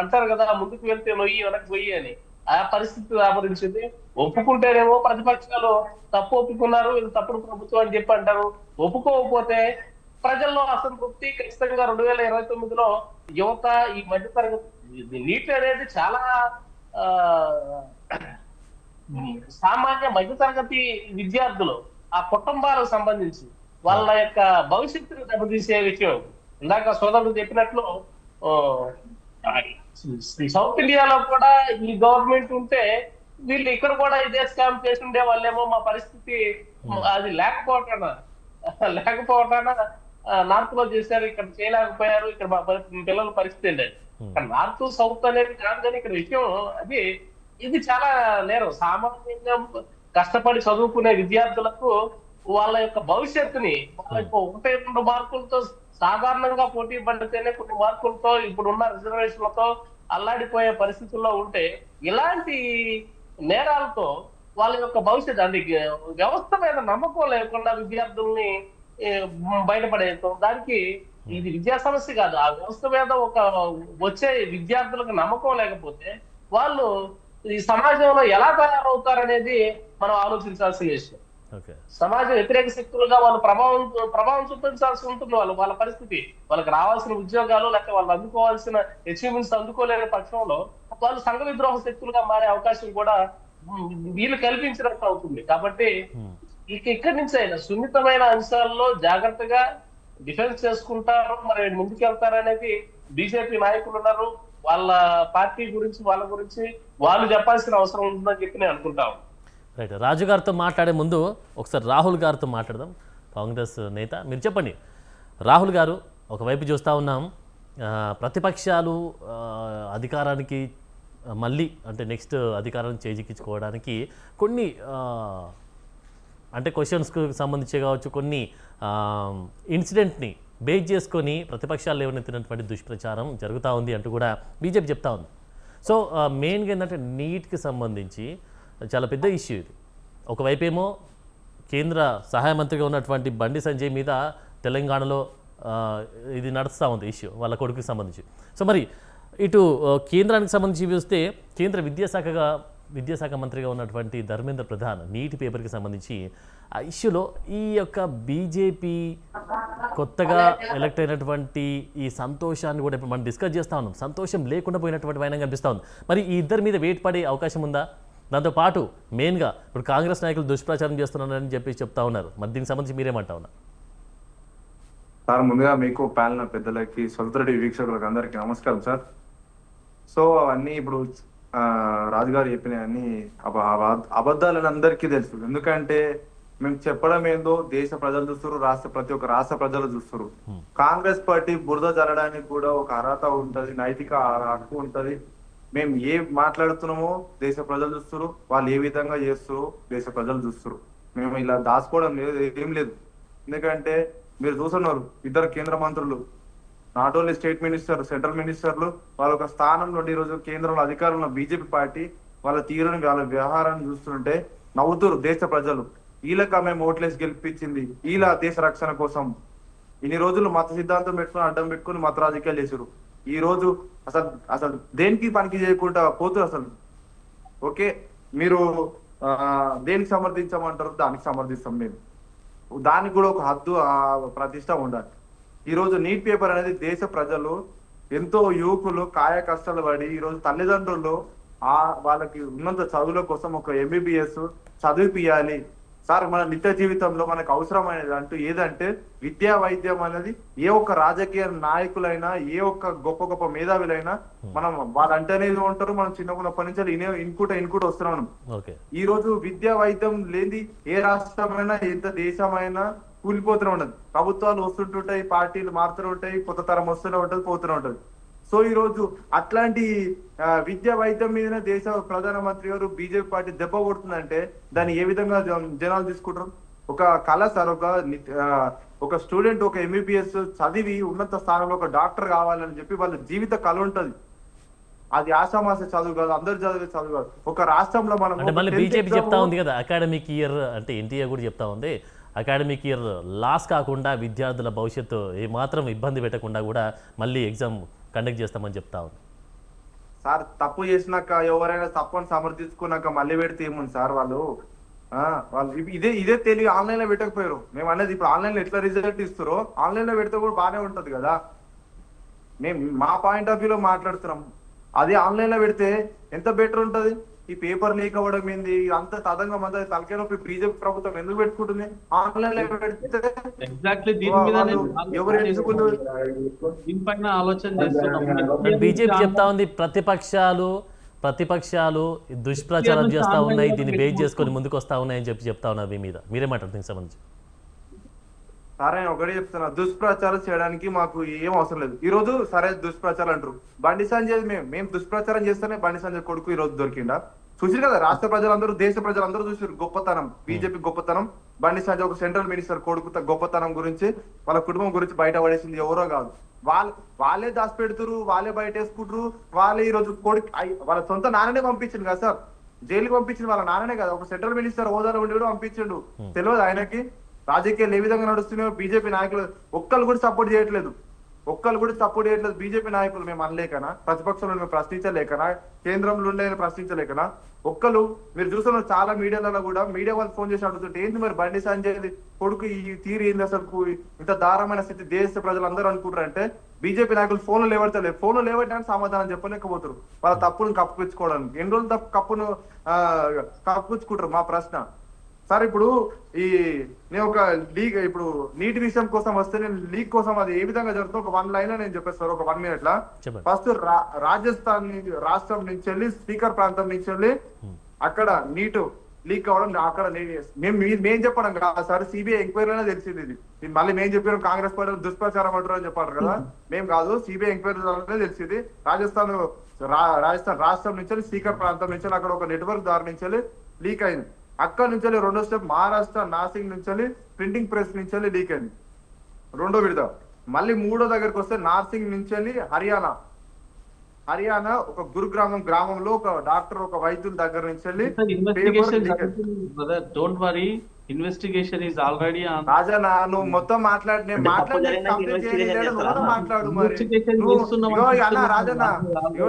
అంటారు కదా, ముందుకు వెళ్తే నొయ్యి వెనక్కి పోయి అని, ఆ పరిస్థితి ఆవరించింది. ఒప్పుకుంటేనేమో ప్రతిపక్షాలు తప్పు ఒప్పుకున్నారు, ఇది తప్పుడు ప్రభుత్వం అని చెప్పి అంటారు. ఒప్పుకోకపోతే ప్రజల్లో అసంతృప్తి ఖచ్చితంగా 2029లో యువత, ఈ మధ్య తరగతి నీట్ అనేది చాలా ఆ సామాన్య మధ్య తరగతి విద్యార్థులు, ఆ కుటుంబాలకు సంబంధించి వాళ్ళ యొక్క భవిష్యత్తును దెబ్బతీసే విషయం. ఇందాక సోదరుడు చెప్పినట్లు సౌత్ ఇండియాలో కూడా ఈ గవర్నమెంట్ ఉంటే వీళ్ళు ఇక్కడ కూడా ఇదే స్కామ్ చేసి ఉండే వాళ్ళేమో, మా పరిస్థితి అది లేకపోవటాన నార్త్ లో చేశారు, ఇక్కడ చేయలేకపోయారు, ఇక్కడ మా పిల్లల పరిస్థితి ఏంటంటే, ఇక్కడ నార్త్ సౌత్ అనేది కాదు కానీ ఇక్కడ విషయం అది, ఇది చాలా నేరం. సామాన్యంగా కష్టపడి చదువుకునే విద్యార్థులకు వాళ్ళ యొక్క భవిష్యత్తుని, వాళ్ళ యొక్క 1-2 మార్కులతో సాధారణంగా పోటీ పడితేనే కొన్ని మార్కులతో ఇప్పుడున్న రిజర్వేషన్లతో అల్లాడిపోయే పరిస్థితుల్లో ఉంటే, ఇలాంటి నేరాలతో వాళ్ళ యొక్క భవిష్యత్తు అంటే వ్యవస్థ మీద నమ్మకం లేకుండా విద్యార్థుల్ని బయటపడేయటం, దానికి ఇది విద్యా సమస్య కాదు, ఆ వ్యవస్థ మీద వచ్చే విద్యార్థులకు నమ్మకం లేకపోతే వాళ్ళు ఈ సమాజంలో ఎలా తయారవుతారనేది మనం ఆలోచించాల్సిన విషయం. సమాజ వ్యతిరేక శక్తులుగా వాళ్ళు ప్రభావం చూపించాల్సి ఉంటుంది. వాళ్ళ పరిస్థితి, వాళ్ళకి రావాల్సిన ఉద్యోగాలు లేకపోతే వాళ్ళు అందుకోవాల్సిన అచీవ్మెంట్స్ అందుకోలేని పక్షంలో వాళ్ళు సంఘ విద్రోహ శక్తులుగా మారే అవకాశం కూడా వీళ్ళు కల్పించినట్టు అవుతుంది. కాబట్టి ఇక్కడి నుంచి అయినా సున్నితమైన అంశాల్లో జాగ్రత్తగా డిఫెన్స్ చేసుకుంటారు, మరి ముందుకెళ్తారనేది బీజేపీ నాయకులు ఉన్నారు. వాళ్ళ పార్టీ గురించి వాళ్ళ గురించి వాళ్ళు చెప్పాల్సిన అవసరం ఉంటుందని చెప్పి నేను అనుకుంటాను. రైట్. రాజు గారితో మాట్లాడే ముందు ఒకసారి రాహుల్ గారితో మాట్లాడదాం. కాంగ్రెస్ నేత, మీరు చెప్పండి. రాహుల్ గారు, ఒకవైపు చూస్తూ ఉన్నాం ప్రతిపక్షాలు అధికారానికి మళ్ళీ అంటే నెక్స్ట్ అధికారాన్ని చేజిక్కించుకోవడానికి కొన్ని అంటే క్వశ్చన్స్కి సంబంధించి కావచ్చు, కొన్ని ఇన్సిడెంట్ని బేస్ చేసుకొని ప్రతిపక్షాలు లేవనెత్తినటువంటి దుష్ప్రచారం జరుగుతూ ఉంది అంటూ కూడా బీజేపీ చెప్తా ఉంది. సో మెయిన్గా ఏంటంటే నీట్కి సంబంధించి చాలా పెద్ద ఇష్యూ ఇది. ఒకవైపేమో కేంద్ర సహాయ మంత్రిగా ఉన్నటువంటి బండి సంజయ్ మీద తెలంగాణలో ఇది నడుస్తూ ఉంది ఇష్యూ, వాళ్ళ కొడుకుకి సంబంధించి. సో మరి ఇటు కేంద్రానికి సంబంధించి చూస్తే కేంద్ర విద్యాశాఖ మంత్రిగా ఉన్నటువంటి ధర్మేంద్ర ప్రధాన్ నీట్ పేపర్కి సంబంధించి ఆ ఇష్యూలో ఈ యొక్క బీజేపీ కొత్తగా ఎలక్ట్ అయినటువంటి ఈ సంతోషాన్ని కూడా ఇప్పుడు మనం డిస్కస్ చేస్తూ ఉన్నాం. సంతోషం లేకుండా పోయినటువంటి వైనం కనిపిస్తూ ఉంది. మరి ఈ ఇద్దరి మీద వెయిట్ పడే అవకాశం ఉందా? దాంతోపాటు మెయిన్గా ఇప్పుడు కాంగ్రెస్ నాయకులు దుష్ప్రచారం చేస్తున్నారని చెప్పి చెప్తా ఉన్నారు. మరి దీనికి సంబంధించి మీరేమంటా ఉన్నారు? సార్, ముందుగా మీకు ప్యానల్ పెద్దలకి, స్వతంత్ర వీక్షకులకు అందరికీ నమస్కారం సార్. సో అవన్నీ ఇప్పుడు రాజుగారు చెప్పినవన్నీ అబద్ధాలని అందరికీ తెలుసు. ఎందుకంటే మేము చెప్పడం ఏందో దేశ ప్రజలు చూస్తారు, ప్రతి ఒక్క రాష్ట్ర ప్రజలు చూస్తారు. కాంగ్రెస్ పార్టీ బురద జరగడానికి కూడా ఒక అర్హత ఉంటది, నైతిక హక్కు ఉంటది. మేము ఏ మాట్లాడుతున్నామో దేశ ప్రజలు చూస్తారు, వాళ్ళు ఏ విధంగా చేస్తారో దేశ ప్రజలు చూస్తారు. మేము ఇలా దాచుకోవడం లేదు, ఏం లేదు. ఎందుకంటే మీరు చూస్తున్నారు, ఇద్దరు కేంద్ర మంత్రులు, not only state minister, central మినిస్టర్లు, వాళ్ళ ఒక స్థానం నుండి ఈరోజు కేంద్రంలో అధికారంలో బీజేపీ పార్టీ వాళ్ళ తీరుని, వాళ్ళ వ్యవహారాన్ని చూస్తుంటే నవ్వుతురు దేశ ప్రజలు. వీళ్ళకి మేము ఓట్లేసి గెలిపించింది, వీళ్ళ దేశ రక్షణ కోసం ఇన్ని రోజులు మత సిద్ధాంతం పెట్టుకుని అడ్డం పెట్టుకుని మత రాజకీయాలు చేశారు. ఈ రోజు అసలు దేనికి పనికి చేయకుండా పోతురు. అసలు ఓకే, మీరు దేనికి సమర్థించమంటారు, దానికి సమర్థిస్తాం మేము. దానికి కూడా ఒక హద్దు, ప్రతిష్ట ఉండాలి. ఈ రోజు నీట్ పేపర్ అనేది దేశ ప్రజలు ఎంతో యువకులు కాయ కష్టాలు పడి ఈ రోజు తల్లిదండ్రులు వాళ్ళకి ఉన్నంత చదువుల కోసం ఒక MBBS చదివిపియాలి సార్. మన నిత్య జీవితంలో మనకు అవసరమైనది అంటూ ఏదంటే విద్యా వైద్యం అనేది ఏ ఒక్క రాజకీయ నాయకులైనా, ఏ ఒక్క గొప్ప గొప్ప మేధావులైనా మనం వాళ్ళంటేనే ఉంటారు. మనం చిన్నప్పటి నుంచి ఇన్పుట్ వస్తున్నాం. ఈ రోజు విద్యా వైద్యం లేని ఏ రాష్ట్రమైనా, ఎంత దేశమైనా కూలిపోతూనే ఉండదు. ప్రభుత్వాలు వస్తుంటుంటాయి, పార్టీలు మారుతూ ఉంటాయి, కొత్త తరం వస్తూనే ఉంటది, పోతూనే ఉంటది. సో ఈ రోజు అట్లాంటి విద్యా వైద్యం మీదనే దేశ ప్రధానమంత్రి గారు బీజేపీ పార్టీ దెబ్బ కొడుతుందంటే దాన్ని ఏ విధంగా జనాలు తీసుకుంటారు? ఒక కళ సార్, ఒక స్టూడెంట్ ఒక ఎంబీబీఎస్ చదివి ఉన్నత స్థానంలో ఒక డాక్టర్ కావాలని చెప్పి వాళ్ళ జీవిత కళ ఉంటది. అది ఆషామాస చదువు కాదు, అందరు చదివే చదువు కాదు. ఒక రాష్ట్రంలో మనం అంటే మళ్ళీ బీజేపీ చెప్తా ఉంది కదా అకాడమిక్ ఇయర్, అంటే ఎన్టీఏ కూడా చెప్తా ఉంది అకాడమిక్ ఇయర్ లాస్ కాకుండా విద్యార్థుల భవిష్యత్తు ఏమాత్రం ఇబ్బంది పెట్టకుండా కూడా మళ్ళీ ఎగ్జామ్ కండక్ట్ చేస్తామని చెప్తా ఉంది. సార్ తప్పు చేసినాక ఎవరైనా తప్పుని సమర్థించుకున్నాక మళ్ళీ పెడితే ఏముంది సార్? వాళ్ళు ఇదే తెలివి ఆన్లైన్ లో పెట్టకపోయారు. మేము అనేది ఇప్పుడు ఆన్లైన్ లో ఎట్లా రిజల్ట్ ఇస్తారో ఆన్లైన్ లో పెడితే కూడా బాగానే ఉంటది కదా. మేము మా పాయింట్ ఆఫ్ వ్యూలో మాట్లాడుతున్నాం. అదే ఆన్లైన్ లో పెడితే ఎంత బెటర్ ఉంటది? ఈ పేపర్ లీక్ అవ్వడం ఏంది అంత తదంగా మంది తలకే నొప్పి బీజేపీ ప్రభుత్వం ఎందుకు పెట్టుకుంటుంది? ఆన్లైన్ లో పెడితే ఎగ్జాక్ట్లీ దీనిపైన ఆలోచన చేస్తున్నాం. బీజేపీ చెప్తా ఉంది ప్రతిపక్షాలు దుష్ప్రచారం చేస్తా ఉన్నాయి, దీన్ని బేస్ చేసుకొని ముందుకు వస్తా ఉన్నాయని చెప్తా ఉన్నారు. మీ మీద మీరేమంటారు దీనికి సంబంధించి? సరే ఒకటే చెప్తున్నా, దుష్ప్రచారం చేయడానికి మాకు ఏం అవసరం లేదు. ఈ రోజు సరే దుష్ప్రచారం అంటారు. బండి సంజయ్ మేము దుష్ప్రచారం చేస్తేనే బండి సంజయ్ కొడుకు ఈ రోజు దొరికిండా? చూసారు కదా రాష్ట్ర ప్రజలందరూ, దేశ ప్రజలందరూ చూసారు గొప్పతనం, బీజేపీ గొప్పతనం. బండి సంజయ్ ఒక సెంట్రల్ మినిస్టర్ కొడుకు గొప్పతనం గురించి, వాళ్ళ కుటుంబం గురించి బయట పడేసింది ఎవరో కాదు. వాళ్ళే దాచిపెడుతురు, వాళ్ళే బయట వేసుకుంటారు. వాళ్ళే ఈ రోజు కొడుకు వాళ్ళ సొంత నాన్ననే పంపించిండు కదా సార్, జైలుకి పంపించింది వాళ్ళ నాన్ననే కదా. ఒక సెంట్రల్ మినిస్టర్ హోదాలో ఉండి కూడా పంపించిండు. తెలియదు ఆయనకి రాజకీయాలు ఏ విధంగా నడుస్తున్నాయో? బీజేపీ నాయకులు ఒక్కళ్ళు కూడా సపోర్ట్ చేయట్లేదు. బీజేపీ నాయకులు మేము అనలేకనా, ప్రతిపక్షంలో మేము ప్రశ్నించలేకనా, కేంద్రంలో ఉండే ప్రశ్నించలేకనా? ఒక్కళ్ళు మీరు చూస్తున్నారు చాలా మీడియాలలో కూడా, మీడియా వాళ్ళు ఫోన్ చేసి అడుగుతుంటే ఏంది మరి బండి సంజయ్ కొడుకు ఈ తీరు ఏంది అసలు, ఇంత దారుణమైన స్థితి దేశ ప్రజలందరూ అనుకుంటారు అంటే బీజేపీ నాయకులు ఫోన్లు లేవడతలేదు. ఫోన్లు లేవడానికి సమాధానం చెప్పలేకపోతారు వాళ్ళ తప్పును కప్పుపించుకోవడానికి. ఎన్ని రోజులు కప్పును కప్పుపించుకుంటారు? మా ప్రశ్న సార్. ఇప్పుడు నేను ఒక లీగ్, ఇప్పుడు నీటి విషయం కోసం వస్తే నేను లీగ్ కోసం అది ఏ విధంగా జరుగుతుందో ఒక 1 లైన్ లో నేను చెప్పేస్తాను, ఒక 1 minute లా. ఫస్ట్ రాజస్థాన్ రాష్ట్రం నుంచి వెళ్ళి స్పీకర్ ప్రాంతం నుంచి వెళ్ళి అక్కడ నీటు లీక్ అవడం, అక్కడ మేము చెప్పడం కాదు సార్, సిబిఐ ఎంక్వైరీలోనే తెలిసింది ఇది. మళ్ళీ మేము చెప్పారు కాంగ్రెస్ పార్టీ దుష్ప్రచారం అంటారు అని చెప్పారు కదా. మేము కాదు, సిబిఐ ఎంక్వైరీలోనే తెలిసింది. రాజస్థాన్ రాష్ట్రం నుంచి వెళ్ళి స్పీకర్ ప్రాంతం నుంచి అక్కడ ఒక నెట్వర్క్ ద్వారా నుంచి వెళ్ళి లీక్ అయింది. అక్కడ నుంచి రెండో స్టెప్ మహారాష్ట్ర నాసిక్ నుంచి ప్రింటింగ్ ప్రెస్ నుంచి లీక్ అయింది, రెండో విడత. మళ్ళీ మూడో దగ్గరకు వస్తే నార్సింగ్ నుంచి హర్యానా ఒక గ్రామంలో ఒక డాక్టర్ ఒక వైద్యుల దగ్గర నుంచి ఇన్వెస్టిగేషన్ ఈజ్ ఆల్రెడీ రాజా నువ్వు మొత్తం మాట్లాడు రాజన్న.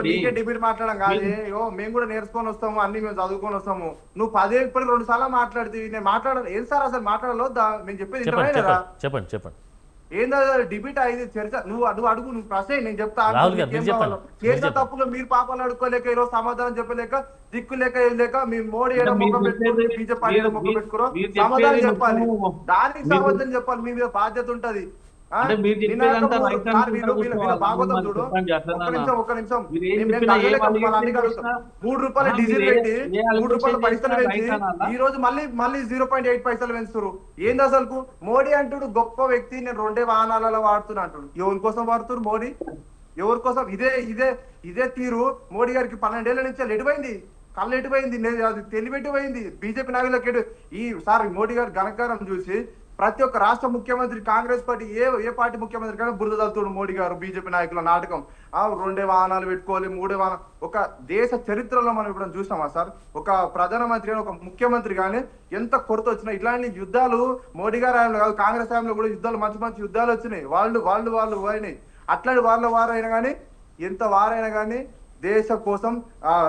నీకే డిబేట్ మాట్లాడడం కాదు, మేము కూడా నేర్చుకొని వస్తాము, అన్ని మేము చదువుకొని వస్తాము. నువ్వు 2 సార్లు మాట్లాడుతూ నేను మాట్లాడాలి ఏం సార్ అసలు మాట్లాడలో మేము చెప్పేది చెప్పండి. ఏందా డిబేట్ అయింది చర్చ? నువ్వు అడుగు, నువ్వు ప్రశ్న నేను చెప్తా. చేసిన తప్పులు మీరు పాపాలు అడుక్కోలేక ఈరోజు సమాధానం చెప్పలేక దిక్కు లేక మీ మోడీ ముఖం పెట్టుకుని బీజేపీ ముఖం పెట్టుకురో సమాధానం చెప్పాలి, దానికి సమాధానం చెప్పాలి. మీ మీద బాధ్యత ఉంటది. భాగవతం చూడు, ఒక్క నిమిషం. 3 రూపాయలు డీజిల్ పెట్టి 3 రూపాయలు పైసలు పెంచి ఈ రోజు మళ్ళీ 0.8 పైసలు పెంచుతారు. ఏంది అసలు? మోడీ అంటుడు గొప్ప వ్యక్తి, నేను 2 వాహనాలలో వాడుతున్నా అంటుడు. ఎవరి కోసం వాడుతున్నారు మోడీ? ఎవరి కోసం? ఇదే తీరు మోడీ గారికి 12 ఏళ్ల నుంచి ఎటుపోయింది, కళ్ళు ఎటుపోయింది, అది తెలివెట్టుపోయింది. బీజేపీ నాయకులకు సార్ మోడీ గారి ఘనకారం చూసి ప్రతి ఒక్క రాష్ట్ర ముఖ్యమంత్రి కాంగ్రెస్ పార్టీ ఏ పార్టీ ముఖ్యమంత్రి కానీ బురద తలుతుడు మోడీ గారు. బీజేపీ నాయకుల నాటకం 2 వాహనాలు పెట్టుకోవాలి, 3 వాహనాలు. ఒక దేశ చరిత్రలో మనం ఇప్పుడు చూసామా సార్? ఒక ప్రధానమంత్రి కానీ ఒక ముఖ్యమంత్రి కానీ ఎంత కొరత వచ్చినా ఇట్లాంటి యుద్ధాలు మోడీ గారి హయాంలో కాదు, కాంగ్రెస్ హయాంలో కూడా యుద్ధాలు మంచి యుద్ధాలు వచ్చినాయి. వాళ్ళు పోయినాయి. అట్లాంటి వారైనా కానీ ఎంత వారైనా కానీ దేశ కోసం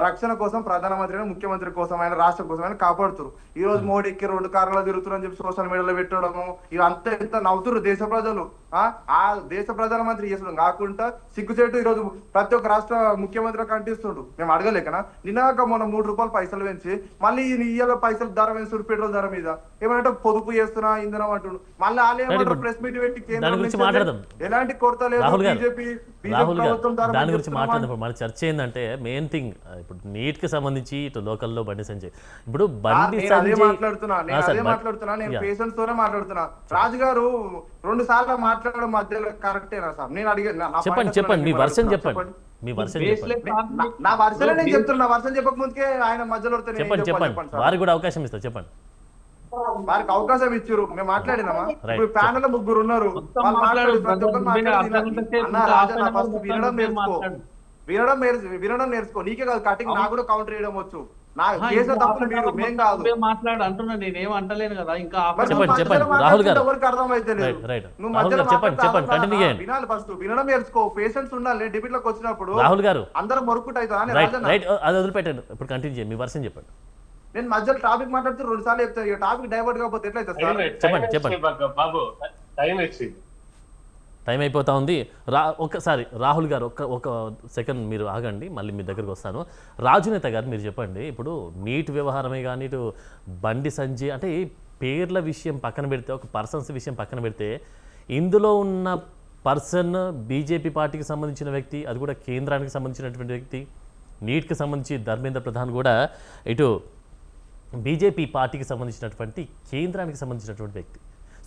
రక్షణ కోసం ప్రధానమంత్రి ముఖ్యమంత్రి కోసం ఆయన రాష్ట్ర కోసం ఆయన కాపాడుతారు. ఈ రోజు మోడీకి 2 కార్లు తిరుగుతున్నారు అని చెప్పి సోషల్ మీడియాలో పెట్టడము ఇవంతా ఎంత నవ్వుతున్నారు దేశ ప్రజలు. ఆ దేశ ప్రధానమంత్రి చేసడం కాకుండా సిగ్గుచేటు ఈరోజు ప్రతి ఒక్క రాష్ట్ర ముఖ్యమంత్రి కంటిస్తుండ్రు. మేము అడగలేకనా? నిన్నగా మొన్న 3 రూపాయలు పైసలు పెంచి మళ్ళీ ఇయ్యాల పైసలు ధర పెంచుడు పెట్రోల్ ధర మీద. ఏమంటే పొదుపు చేస్తున్నా ఇంధనం అంటుండు. మళ్ళీ వాళ్ళు ప్రెస్ మీట్ పెట్టి కేంద్రం ఎలాంటి కొరత లేదు బీజేపీ ప్రభుత్వం దాని గురించి మాట్లాడదాం. మన చర్చ ఏంటంటే మెయిన్ థింగ్ ఇప్పుడు నీట్ కి సంబంధించి ఇటు లోకల్లో బండి సంజయ్ ఇప్పుడు బండి సంజయ్ మాట్లాడుతున్నా నేను పేషెంట్స్ తోనే మాట్లాడుతున్నా. రాజు గారు 2 సార్లు మాట్లాడడం మధ్యలో కరెక్టేనా సార్? నేను అడిగాను చెప్పండి మీ వర్షన్ చెప్పండి. మీ వర్షన్ చెప్పండి. నా వర్షనే నేను చెప్తున్నా. నా వర్షన్ చెప్పక ముందుకే ఆయన మధ్యలో చెప్పండి వారికి కూడా అవకాశం ఇస్తా. చెప్పండి. వారికి అవకాశం ఇచ్చారు, మేము మాట్లాడినామా? ఇప్పుడు ప్యానల్ లో 3 ఉన్నారు, వాళ్ళు మాట్లాడు, ప్రతి ఒక్కరు మాట్లాడి అన్న రాజా నా ఫస్ట్ వినడం నేర్చుకో. నీకే కాదు కటింగ్, నాకు కూడా కౌంటర్ చేయడం వచ్చు. నా చేసిన తప్పులు మీరు మేం కాదు మాట్లాడు అంటున్నా, నేనేం అంటలేను కదా. ఇంకా చెప్పండి రాహుల్ గారు. ఎవరికి అర్థమైతే లేదు. నువ్వు మధ్యలో వినాలి, ఫస్ట్ వినడం నేర్చుకో. పేషెన్స్ ఉండాలి. డిబేట్ లోకి వచ్చినప్పుడు రాహుల్ గారు అందరం మొరుకుంటా అది వదిలిపెట్టండి. ఇప్పుడు కంటిన్యూ చేయండి, మీ వర్షన్ చెప్పండి. నేను మధ్యలో టాపిక్ మాట్లాడితే 2 సార్లు చెప్తాను. ఈ టాపిక్ డైవర్ట్ కాకపోతే ఎట్లయితే చెప్పండి బాబు టైం ఇచ్చి టైం అయిపోతా ఉంది. ఒక్కసారి రాహుల్ గారు ఒక సెకండ్ మీరు ఆగండి, మళ్ళీ మీ దగ్గరికి వస్తాను. రాజునేత గారు మీరు చెప్పండి. ఇప్పుడు నీట్ వ్యవహారమే కానీ ఇటు బండి సంజయ్ అంటే ఈ పేర్ల విషయం పక్కన పెడితే, ఒక పర్సన్స్ విషయం పక్కన పెడితే, ఇందులో ఉన్న పర్సన్ బీజేపీ పార్టీకి సంబంధించిన వ్యక్తి, అది కూడా కేంద్రానికి సంబంధించినటువంటి వ్యక్తి. నీట్కి సంబంధించి ధర్మేంద్ర ప్రధాన్ కూడా ఇటు బీజేపీ పార్టీకి సంబంధించినటువంటి కేంద్రానికి సంబంధించినటువంటి వ్యక్తి.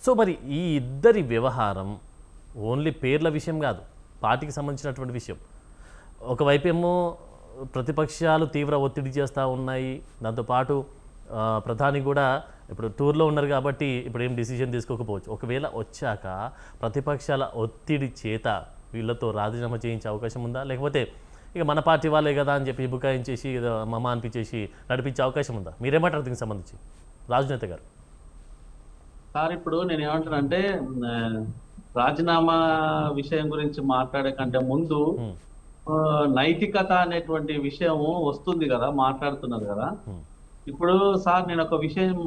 సో మరి ఈ ఇద్దరి వ్యవహారం ఓన్లీ పేర్ల విషయం కాదు, పార్టీకి సంబంధించినటువంటి విషయం. ఒకవైపు ఏమో ప్రతిపక్షాలు తీవ్ర ఒత్తిడి చేస్తూ ఉన్నాయి, దాంతోపాటు ప్రధాని కూడా ఇప్పుడు టూర్లో ఉన్నారు కాబట్టి ఇప్పుడు ఏం డిసిజన్ తీసుకోకపోవచ్చు. ఒకవేళ వచ్చాక ప్రతిపక్షాల ఒత్తిడి చేత వీళ్ళతో రాజీనామా చేయించే అవకాశం ఉందా, లేకపోతే ఇక మన పార్టీ వాళ్ళే కదా అని చెప్పి బుకాయించేసి మమ అనిపించేసి నడిపించే అవకాశం ఉందా? మీరేమంటారు దీనికి సంబంధించి రాజనేత గారు? సార్ ఇప్పుడు నేను ఏమంటానంటే, రాజీనామా విషయం గురించి మాట్లాడే కంటే ముందు నైతికత అనేటువంటి విషయం వస్తుంది కదా, మాట్లాడుతున్నారు కదా. ఇప్పుడు సార్ నేను ఒక విషయం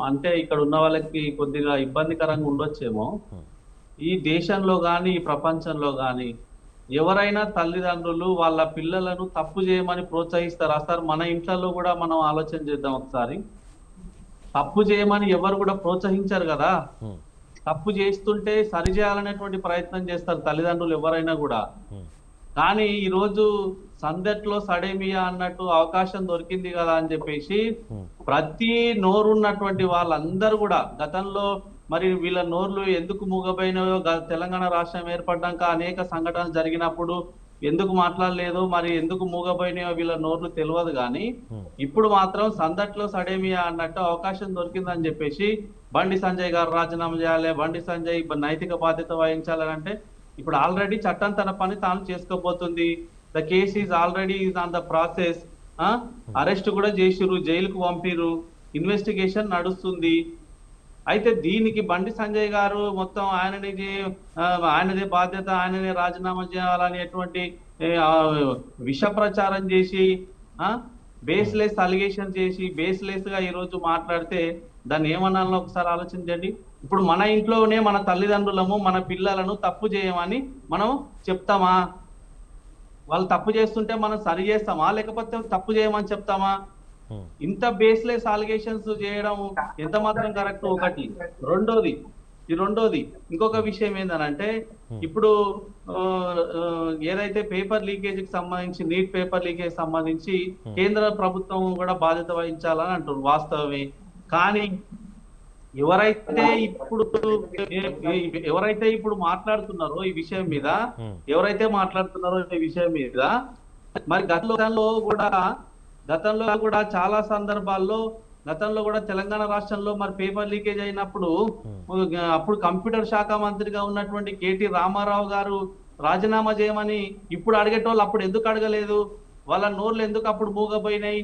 అంటే ఇక్కడ ఉన్న వాళ్ళకి కొద్దిగా ఇబ్బందికరంగా ఉండొచ్చేమో, ఈ దేశంలో కానీ ఈ ప్రపంచంలో కానీ ఎవరైనా తల్లిదండ్రులు వాళ్ళ పిల్లలను తప్పు చేయమని ప్రోత్సహిస్తారా సార్? మన ఇంట్లో కూడా మనం ఆలోచన చేద్దాం ఒకసారి. తప్పు చేయమని ఎవరు కూడా ప్రోత్సహించారు కదా. తప్పు చేస్తుంటే సరి చేయాలనేటువంటి ప్రయత్నం చేస్తారు తల్లిదండ్రులు ఎవరైనా కూడా. కానీ ఈరోజు సందట్లో సడేమియా అన్నట్టు అవకాశం దొరికింది కదా అని చెప్పేసి ప్రతి నోరున్నటువంటి వాళ్ళందరూ కూడా గతంలో మరి వీళ్ళ నోర్లు ఎందుకు మూగపోయినాయో, తెలంగాణ రాష్ట్రం ఏర్పడ్డాక అనేక సంఘటనలు జరిగినప్పుడు ఎందుకు మాట్లాడలేదు, మరి ఎందుకు మూగపోయినాయో వీళ్ళ నోర్లు తెలియదు. కానీ ఇప్పుడు మాత్రం సందట్లో సడేమియా అన్నట్టు అవకాశం దొరికిందని చెప్పేసి బండి సంజయ్ గారు రాజీనామా చేయాలి, బండి సంజయ్ నైతిక బాధ్యత వహించాలని అంటే ఇప్పుడు ఆల్రెడీ చట్టం తన పని తాను చేసుకోబోతుంది. The case is already on the process. Arrest కూడా చేసిరు, జైలుకు పంపిరు, ఇన్వెస్టిగేషన్ నడుస్తుంది. అయితే దీనికి బండి సంజయ్ గారు మొత్తం ఆయనదే బాధ్యత, ఆయననే రాజీనామా చేయాలనేటువంటి విష ప్రచారం చేసి బేస్లెస్ అలిగేషన్ చేసి బేస్లెస్ గా ఈ రోజు మాట్లాడితే దాన్ని ఏమన్నాలో ఒకసారి ఆలోచించండి. ఇప్పుడు మన ఇంట్లోనే మన తల్లిదండ్రులము మన పిల్లలను తప్పు చేయమని మనం చెప్తామా? వాళ్ళు తప్పు చేస్తుంటే మనం సరి చేస్తామా, లేకపోతే తప్పు చేయమని చెప్తామా? ఇంత బేస్లెస్ అలిగేషన్స్ చేయడం ఎంత మాత్రం కరెక్ట్? ఒకటి. రెండోది ఇంకొక విషయం ఏంటంటే, ఇప్పుడు ఏదైతే పేపర్ లీకేజీకి సంబంధించి నీట్ పేపర్ లీకేజ్ సంబంధించి కేంద్ర ప్రభుత్వం కూడా బాధ్యత వహించాలని అంటారు, వాస్తవమే. కానీ ఎవరైతే ఇప్పుడు మాట్లాడుతున్నారో ఈ విషయం మీద, మరి గతంలో కూడా చాలా సందర్భాల్లో గతంలో కూడా తెలంగాణ రాష్ట్రంలో మరి పేపర్ లీకేజ్ అయినప్పుడు అప్పుడు కంప్యూటర్ శాఖ మంత్రిగా ఉన్నటువంటి కేటీ రామారావు గారు రాజీనామా చేయమని ఇప్పుడు అడిగేటోళ్ళు అప్పుడు ఎందుకు అడగలేదు? వాళ్ళ నోర్లు ఎందుకు అప్పుడు మూగపోయినాయి?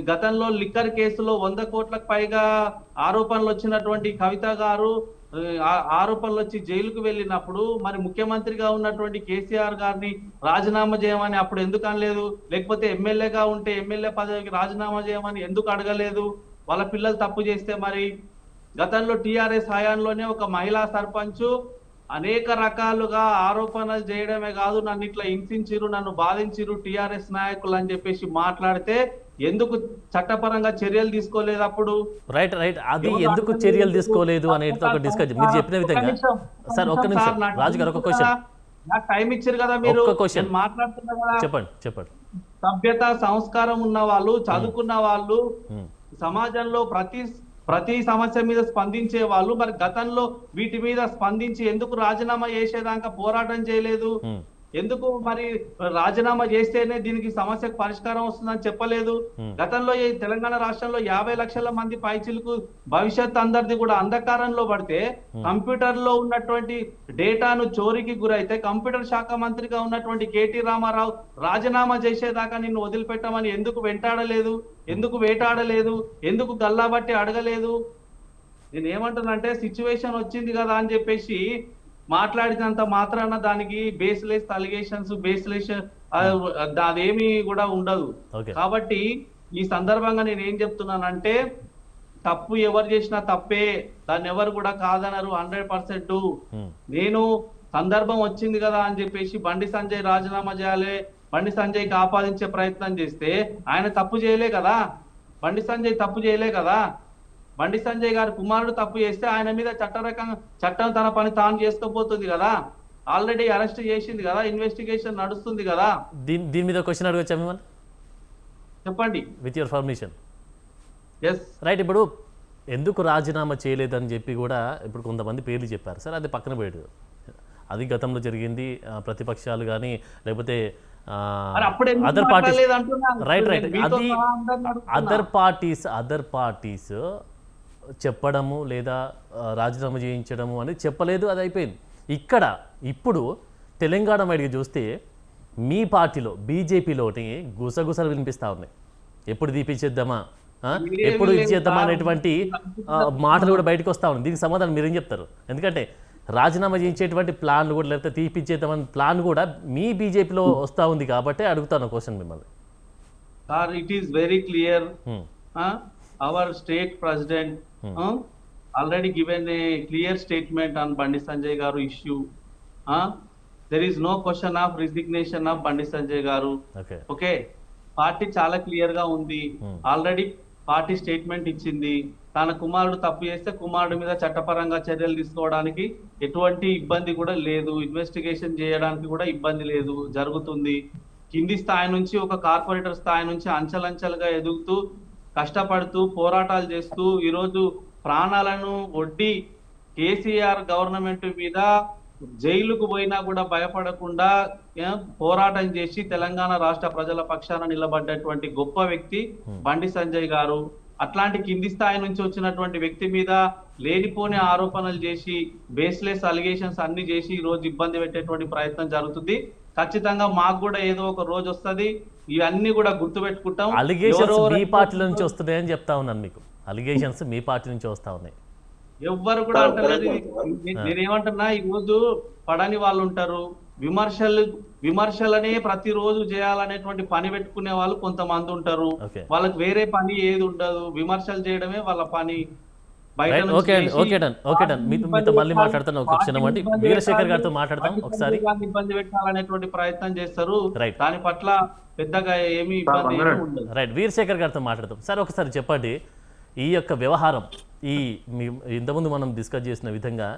గతంలో లిక్కర్ కేసులో 100 కోట్లకు పైగా ఆరోపణలు వచ్చినటువంటి కవిత గారు ఆరోపణలు వచ్చి జైలుకు వెళ్ళినప్పుడు మరి ముఖ్యమంత్రిగా ఉన్నటువంటి కేసీఆర్ గారిని రాజీనామా చేయమని అప్పుడు ఎందుకు అనలేదు? లేకపోతే ఎమ్మెల్యేగా ఉంటే ఎమ్మెల్యే పదవికి రాజీనామా చేయమని ఎందుకు అడగలేదు? వాళ్ళ పిల్లలు తప్పు చేస్తే మరి గతంలో టిఆర్ఎస్ హయాంలోనే ఒక మహిళా సర్పంచ్ అనేక రకాలుగా ఆరోపణలు చేయడమే కాదు, నన్ను ఇట్లా హింసించిరు, నన్ను బాధించిరు టిఆర్ఎస్ నాయకులు అని చెప్పేసి మాట్లాడితే ఎందుకు చట్టపరంగా చర్యలు తీసుకోలేదు అప్పుడు? రైట్ అది ఎందుకు చర్యలు తీసుకోలేదు అనేది ఒక డిస్కస్. మీరు చెప్పిన విధంగా సార్ ఒక్క నిమిషం రాజు గారు, ఒక క్వశ్చన్. నాకు టైం ఇచ్చారు కదా మీరు, మాట్లాడుతున్నా కదా. చెప్పండి. సభ్యత సంస్కారం ఉన్న వాళ్ళు, చదువుకున్న వాళ్ళు, సమాజంలో ప్రతి సమస్య మీద స్పందించే వాళ్ళు మరి గతంలో వీటి మీద స్పందించి ఎందుకు రాజీనామా చేసేదాకా పోరాటం చేయలేదు? ఉమ్, ఎందుకు మరి రాజీనామా చేస్తేనే దీనికి సమస్యకు పరిష్కారం వస్తుందని చెప్పలేదు? గతంలో ఈ తెలంగాణ రాష్ట్రంలో 50 లక్షల మంది పైచిలకు భవిష్యత్ అందరిది కూడా అంధకారంలో పడితే కంప్యూటర్ లో ఉన్నటువంటి డేటాను చోరీకి గురైతే కంప్యూటర్ శాఖ మంత్రిగా ఉన్నటువంటి కేటీ రామారావు రాజీనామా చేసేదాకా నిన్ను వదిలిపెట్టమని ఎందుకు వెంటాడలేదు? ఎందుకు వేటాడలేదు? ఎందుకు గల్లాబట్టి అడగలేదు? నేను ఏమంటున్నానంటే సిచ్యువేషన్ వచ్చింది కదా అని చెప్పేసి మాట్లాడినంత మాత్రాన దానికి బేస్లెస్ అలిగేషన్స్ బేస్లెస్ అదేమి కూడా ఉండదు. ఓకే. కాబట్టి ఈ సందర్భంగా నేను ఏం చెప్తున్నానంటే తప్పు ఎవరు చేసినా తప్పే, దాన్ని ఎవరు కూడా కాదనరు 100%. ఉమ్, నేను సందర్భం వచ్చింది కదా అని చెప్పేసి బండి సంజయ్ రాజీనామా చేయాలి, బండి సంజయ్కి ఆపాదించే ప్రయత్నం చేస్తే ఆయన తప్పు చేయలే కదా, బండి సంజయ్ తప్పు చేయలే కదా. బండి సంజయ్ గారి కుమారుడు తప్పు చేస్తే ఆయన మీద చట్టం తన పని తాను చేసుకోబోతుంది కదా. ఆల్రెడీ అరెస్ట్ చేసింది కదా, ఇన్వెస్టిగేషన్ నడుస్తుంది కదా. దీని మీద క్వశ్చన్ అడగచ్చా మిమ్మల్ని చెప్పండి. With your permission? Yes. Right. ఇప్పుడు ఎందుకు రాజీనామా చేయలేదని చెప్పి కూడా ఇప్పుడు కొంతమంది పేర్లు చెప్పారు. సరే, అది పక్కన పోయాడు, అది గతంలో జరిగింది. ప్రతిపక్షాలు కానీ లేకపోతే అదర్ పార్టీస్, రైట్ రైట్, అది అదర్ పార్టీస్ చెప్పడము లేదా రాజీనామా చేయించడము అనేది చెప్పలేదు, అది అయిపోయింది. ఇప్పుడు తెలంగాణ వైడ్గా చూస్తే మీ పార్టీలో బీజేపీలోని గుసగుసలు వినిపిస్తూ ఉన్నాయి. ఎప్పుడు తీపిచ్చేద్దామా, ఎప్పుడు ఇచ్చేద్దామా అనేటువంటి మాటలు కూడా బయటకు వస్తూ ఉన్నాయి. దీనికి సమాధానం మీరేం చెప్తారు? ఎందుకంటే రాజీనామా చేయించేటువంటి ప్లాన్ కూడా లేకపోతే తీపిచ్చేద్దామని ప్లాన్ కూడా మీ బీజేపీలో వస్తూ ఉంది కాబట్టి అడుగుతాను క్వశ్చన్ మిమ్మల్ని. Sir, it is very clear. Our state president already given a clear statement on Bandi Sanjay Garu issue. There is no question of resignation of Bandi Sanjay Garu. Okay. Party చాలా క్లియర్ గా ఉంది. ఆల్రెడీ పార్టీ స్టేట్మెంట్ ఇచ్చింది. తన కుమారుడు తప్పు చేస్తే కుమారుడు మీద చట్టపరంగా చర్యలు తీసుకోవడానికి ఎటువంటి ఇబ్బంది కూడా లేదు, ఇన్వెస్టిగేషన్ చేయడానికి కూడా ఇబ్బంది లేదు, జరుగుతుంది. కింది స్థాయి నుంచి ఒక కార్పొరేటర్ స్థాయి నుంచి అంచెలంచెలుగా ఎదుగుతూ కష్టపడుతూ పోరాటాలు చేస్తూ ఈరోజు ప్రాణాలను ఒడ్డి కేసీఆర్ గవర్నమెంట్ మీద జైలుకు పోయినా కూడా భయపడకుండా పోరాటం చేసి తెలంగాణ రాష్ట్ర ప్రజల పక్షాన నిలబడ్డటువంటి గొప్ప వ్యక్తి బండి సంజయ్ గారు. అట్లాంటి కింది స్థాయి నుంచి వచ్చినటువంటి వ్యక్తి మీద లేనిపోని ఆరోపణలు చేసి బేస్లెస్ అలిగేషన్స్ అన్ని చేసి ఈ రోజు ఇబ్బంది పెట్టేటువంటి ప్రయత్నం జరుగుతుంది. ఖచ్చితంగా మాకు కూడా ఏదో ఒక రోజు వస్తుంది, ఇవన్నీ కూడా గుర్తు పెట్టుకుంటాం. అలిగేషన్స్ మీ పార్టీల నుంచి వస్తున్నాయని చెప్తా ఉన్నాను మీకు. అలిగేషన్స్ మీ పార్టీ నుంచి వస్తా ఉన్నాయి. ఎవ్వరు కూడా అంటలేదు. నేనేమంటున్నా, ఈ రోజు పడని వాళ్ళు ఉంటారు, విమర్శలనే ప్రతిరోజు చేయాలనేటువంటి పని పెట్టుకునే వాళ్ళు కొంతమంది ఉంటారు. వాళ్ళకి వేరే పని ఏది ఉండదు, విమర్శలు చేయడమే వాళ్ళ పని. మీతో మళ్ళీ మాట్లాడతాను ఒక క్షణం అండి. వీరశేఖర్ గారితో మాట్లాడతాం ఒకసారి. ఇబ్బంది పెట్టాలనేటువంటి ప్రయత్నం చేస్తారు, దాని పట్ల పెద్దగా ఏమి ఇబ్బంది ఉండదు. రైట్, వీరశేఖర్ గారితో మాట్లాడతాం. సార్, ఒకసారి చెప్పండి, ఈ యొక్క వ్యవహారం ఇంతకుముందు మనం డిస్కస్ చేసిన విధంగా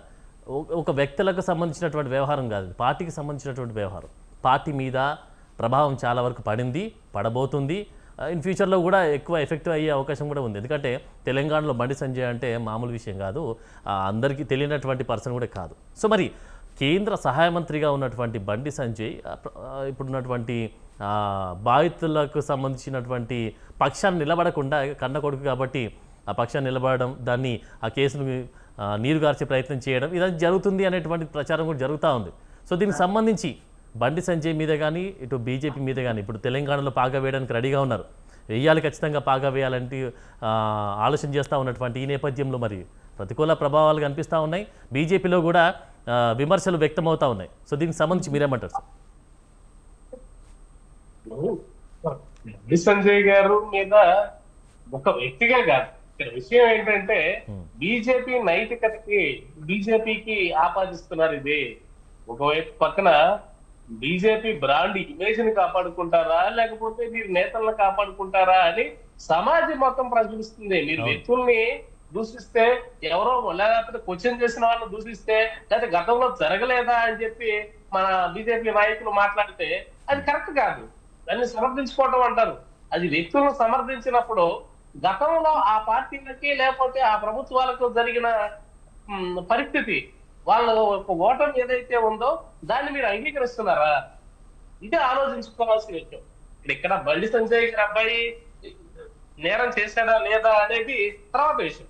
ఒక వ్యక్తులకు సంబంధించినటువంటి వ్యవహారం కాదు, పార్టీకి సంబంధించినటువంటి వ్యవహారం. పార్టీ మీద ప్రభావం చాలా వరకు పడింది, పడబోతుంది. ఇన్ ఫ్యూచర్లో కూడా ఎక్కువ ఎఫెక్టివ్ అయ్యే అవకాశం కూడా ఉంది. ఎందుకంటే తెలంగాణలో బండి సంజయ్ అంటే మామూలు విషయం కాదు, అందరికీ తెలియనటువంటి పర్సన్ కూడా కాదు. సో మరి కేంద్ర సహాయ మంత్రిగా ఉన్నటువంటి బండి సంజయ్ ఇప్పుడున్నటువంటి బాధితులకు సంబంధించినటువంటి పక్షాన్ని నిలబడకుండా, కన్న కొడుకు కాబట్టి ఆ పక్షాన్ని నిలబడడం, దాన్ని ఆ కేసును నీరుగార్చే ప్రయత్నం చేయడం, ఇదంతా జరుగుతుంది అనేటువంటి ప్రచారం కూడా జరుగుతూ ఉంది. సో దీనికి సంబంధించి బండి సంజయ్ మీద కానీ ఇటు బీజేపీ మీద కానీ ఇప్పుడు తెలంగాణలో పాగా వేయడానికి రెడీగా ఉన్నారు. వేయాలి, ఖచ్చితంగా పాగా వేయాలంటే ఆలోచన చేస్తూ ఉన్నటువంటి ఈ నేపథ్యంలో మరి ప్రతికూల ప్రభావాలు కనిపిస్తూ ఉన్నాయి. బీజేపీలో కూడా విమర్శలు వ్యక్తమవుతూ ఉన్నాయి. సో దీనికి సంబంధించి మీరేమంటారు సార్? బండి సంజయ్ గారు మీద ఒక వ్యక్తిగా కాదు, ఇక్కడ విషయం ఏంటంటే బీజేపీ నైతికతకి బీజేపీకి ఆపాదిస్తున్నారు. ఇది ఒకవైపు పక్కన బీజేపీ బ్రాండ్ ఇమేజ్ ని కాపాడుకుంటారా లేకపోతే మీరు నేతలను కాపాడుకుంటారా అని సమాజం మొత్తం ప్రశ్నిస్తుంది. మీరు వ్యక్తుల్ని దూషిస్తే, ఎవరో లేకపోతే క్వశ్చన్ చేసిన వాళ్ళని దూషిస్తే, లేకపోతే గతంలో జరగలేదా అని చెప్పి మన బీజేపీ నాయకులు మాట్లాడితే అది కరెక్ట్ కాదు. దాన్ని సమర్థించుకోవటం అంటారు. అది వ్యక్తులను సమర్థించినప్పుడు గతంలో ఆ పార్టీలకి లేకపోతే ఆ ప్రభుత్వాలకు జరిగిన పరిస్థితి, వాళ్ళ ఓటమి ఏదైతే ఉందో దాన్ని మీరు అంగీకరిస్తున్నారా? ఇదే ఆలోచించుకోవాల్సిన విషయం. ఇక్కడ బండి సంజయ్ గారి అబ్బాయి నేరం చేశాడా లేదా అనేది తర్వాత విషయం.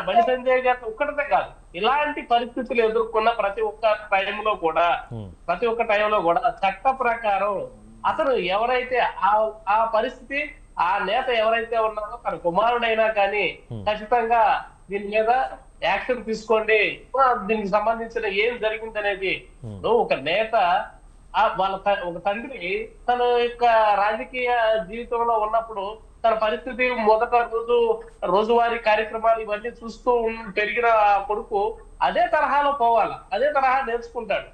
బండి సంజయ్ గారి ఒక్కటే కాదు, ఇలాంటి పరిస్థితులు ఎదుర్కొన్న ప్రతి ఒక్క టైంలో కూడా చట్ట ప్రకారం అతను ఎవరైతే ఆ పరిస్థితి, ఆ నేత ఎవరైతే ఉన్నారో తన కుమారుడైనా కానీ ఖచ్చితంగా దీని మీద యాక్షన్ తీసుకోండి, దీనికి సంబంధించిన ఏం జరిగింది అనేది. ఒక నేత ఒక తండ్రి తన యొక్క రాజకీయ జీవితంలో ఉన్నప్పుడు తన పరిస్థితి మొదట రోజువారీ కార్యక్రమాలు ఇవన్నీ చూస్తూ పెరిగిన కొడుకు అదే తరహాలో పోవాలా, అదే తరహా నేర్చుకుంటాడు.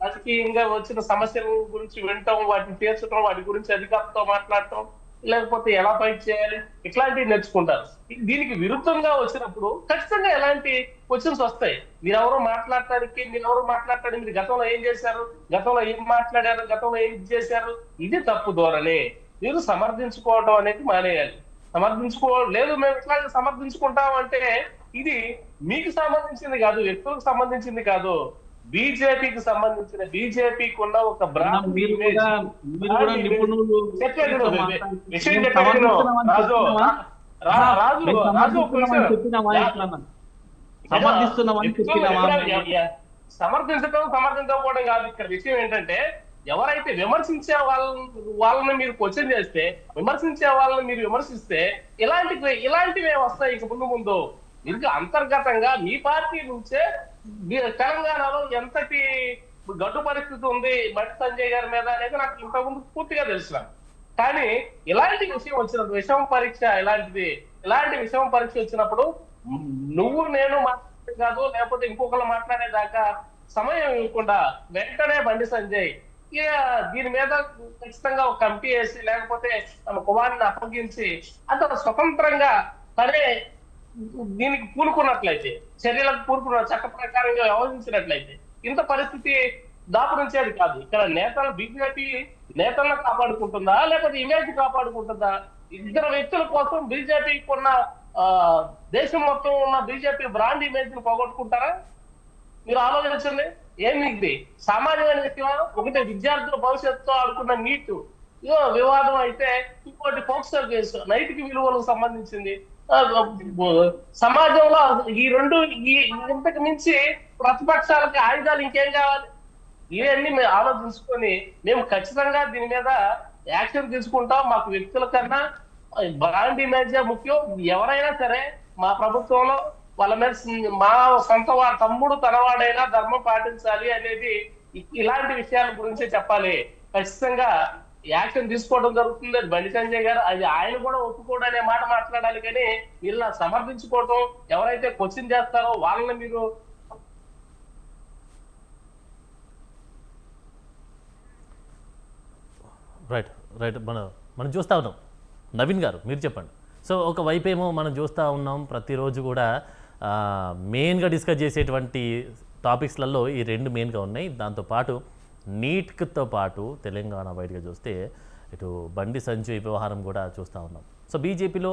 రాజకీయంగా వచ్చిన సమస్యల గురించి వినటం, వాటిని తీర్చడం, వాటి గురించి అధికారులతో మాట్లాడటం, లేకపోతే ఎలా ఫైట్ చేయాలి, ఇట్లాంటివి నేర్చుకుంటారు. దీనికి విరుద్ధంగా వచ్చినప్పుడు ఖచ్చితంగా ఎలాంటి క్వశ్చన్స్ వస్తాయి. మీరెవరో మాట్లాడటానికి మీరు గతంలో ఏం చేశారు, గతంలో ఏం మాట్లాడారు, గతంలో ఏం చేశారు, ఇది తప్పు ధోరణి. మీరు సమర్థించుకోవడం అనేది మానేయాలి. లేదు మేము ఇట్లా సమర్థించుకుంటాం అంటే ఇది మీకు సంబంధించింది కాదు, వ్యక్తులకు సంబంధించింది కాదు, బీజేపీకి సంబంధించిన, బీజేపీకి ఉన్న ఒక బ్రాండ్ ఇమేజ్. సమర్థించకపోవడం కాదు. ఇక్కడ విషయం ఏంటంటే, ఎవరైతే విమర్శించే వాళ్ళని మీరు క్వశ్చన్ చేస్తే, విమర్శించే వాళ్ళని మీరు విమర్శిస్తే ఇలాంటివే వస్తాయి. ఇక ముందు ఇంకా అంతర్గతంగా మీ పార్టీ నుంచే తెలంగాణలో ఎంతటి గడ్డు పరిస్థితి ఉంది బండి సంజయ్ గారి మీద అనేది నాకు ఇంతకుముందు పూర్తిగా తెలుసు. కానీ ఇలాంటి విషయం వచ్చినప్పుడు, ఇలాంటి విషయం పరీక్ష వచ్చినప్పుడు నువ్వు నేను మాట్లాడే కాదు, లేకపోతే ఇంకొకరు మాట్లాడేదాకా సమయం ఇవ్వకుండా వెంటనే బండి సంజయ్ దీని మీద ఖచ్చితంగా ఒక కమిటీ వేసి, లేకపోతే తమ కుమారుని అప్పగించి అతను స్వతంత్రంగా తనే దీనికి పూనుకున్నట్లయితే, చర్యలకు చట్ట ప్రకారంగా వ్యవహరించినట్లయితే ఇంత పరిస్థితి దాపురించేది కాదు. ఇక్కడ బీజేపీ నేతలను కాపాడుకుంటుందా, లేకపోతే ఇమేజ్ కాపాడుకుంటుందా? ఇద్దరు వ్యక్తుల కోసం బీజేపీకి ఉన్న దేశం మొత్తం ఉన్న బీజేపీ బ్రాండ్ ఇమేజ్ ని పోగొట్టుకుంటారా? మీరు ఆలోచించండి. ఏమి ఇది సామాన్యమైన విషయమా? ఒకటి విద్యార్థుల భవిష్యత్తుతో ఆడుకున్న నీట్ వివాదం అయితే, ఇంకోటి పోక్సో కేసు నైతిక విలువలకు సంబంధించింది. సమాజంలో ఈ రెండు ఇంతకు మించి ప్రతిపక్షాలకి ఆయుధాలు ఇంకేం కావాలి? ఇవన్నీ మేము ఆలోచించుకొని మేము ఖచ్చితంగా దీని మీద యాక్షన్ తీసుకుంటాం. మాకు వ్యక్తుల కన్నా బ్రాండ్ ఇమేజ్ ముఖ్యం. ఎవరైనా సరే మా ప్రభుత్వంలో వాళ్ళ మీద మా సొంత తమ్ముడు తనవాడైనా ధర్మం పాటించాలి అనేది, ఇలాంటి విషయాల గురించి చెప్పాలి. ఖచ్చితంగా యాక్షన్ తీసుకోవడం జరుగుతుంది. అది బండి సంజయ్ గారు, అది ఆయన కూడా ఒప్పుకోవడం అనే మాట మాట్లాడాలి. కానీ వీళ్ళ సమర్థించుకోవడం, ఎవరైతే క్వశ్చన్ చేస్తారో వాళ్ళని మీరు రైట్ మనం చూస్తూ ఉన్నాం. నవీన్ గారు మీరు చెప్పండి. సో ఒకవైపు ఏమో మనం చూస్తూ ఉన్నాం, ప్రతిరోజు కూడా మెయిన్గా డిస్కస్ చేసేటువంటి టాపిక్స్లలో ఈ రెండు మెయిన్గా ఉన్నాయి. దాంతోపాటు నీట్తో పాటు తెలంగాణ బయటగా చూస్తే ఇటు బండి సంజయ్ వ్యవహారం కూడా చూస్తూ ఉన్నాం. సో బీజేపీలో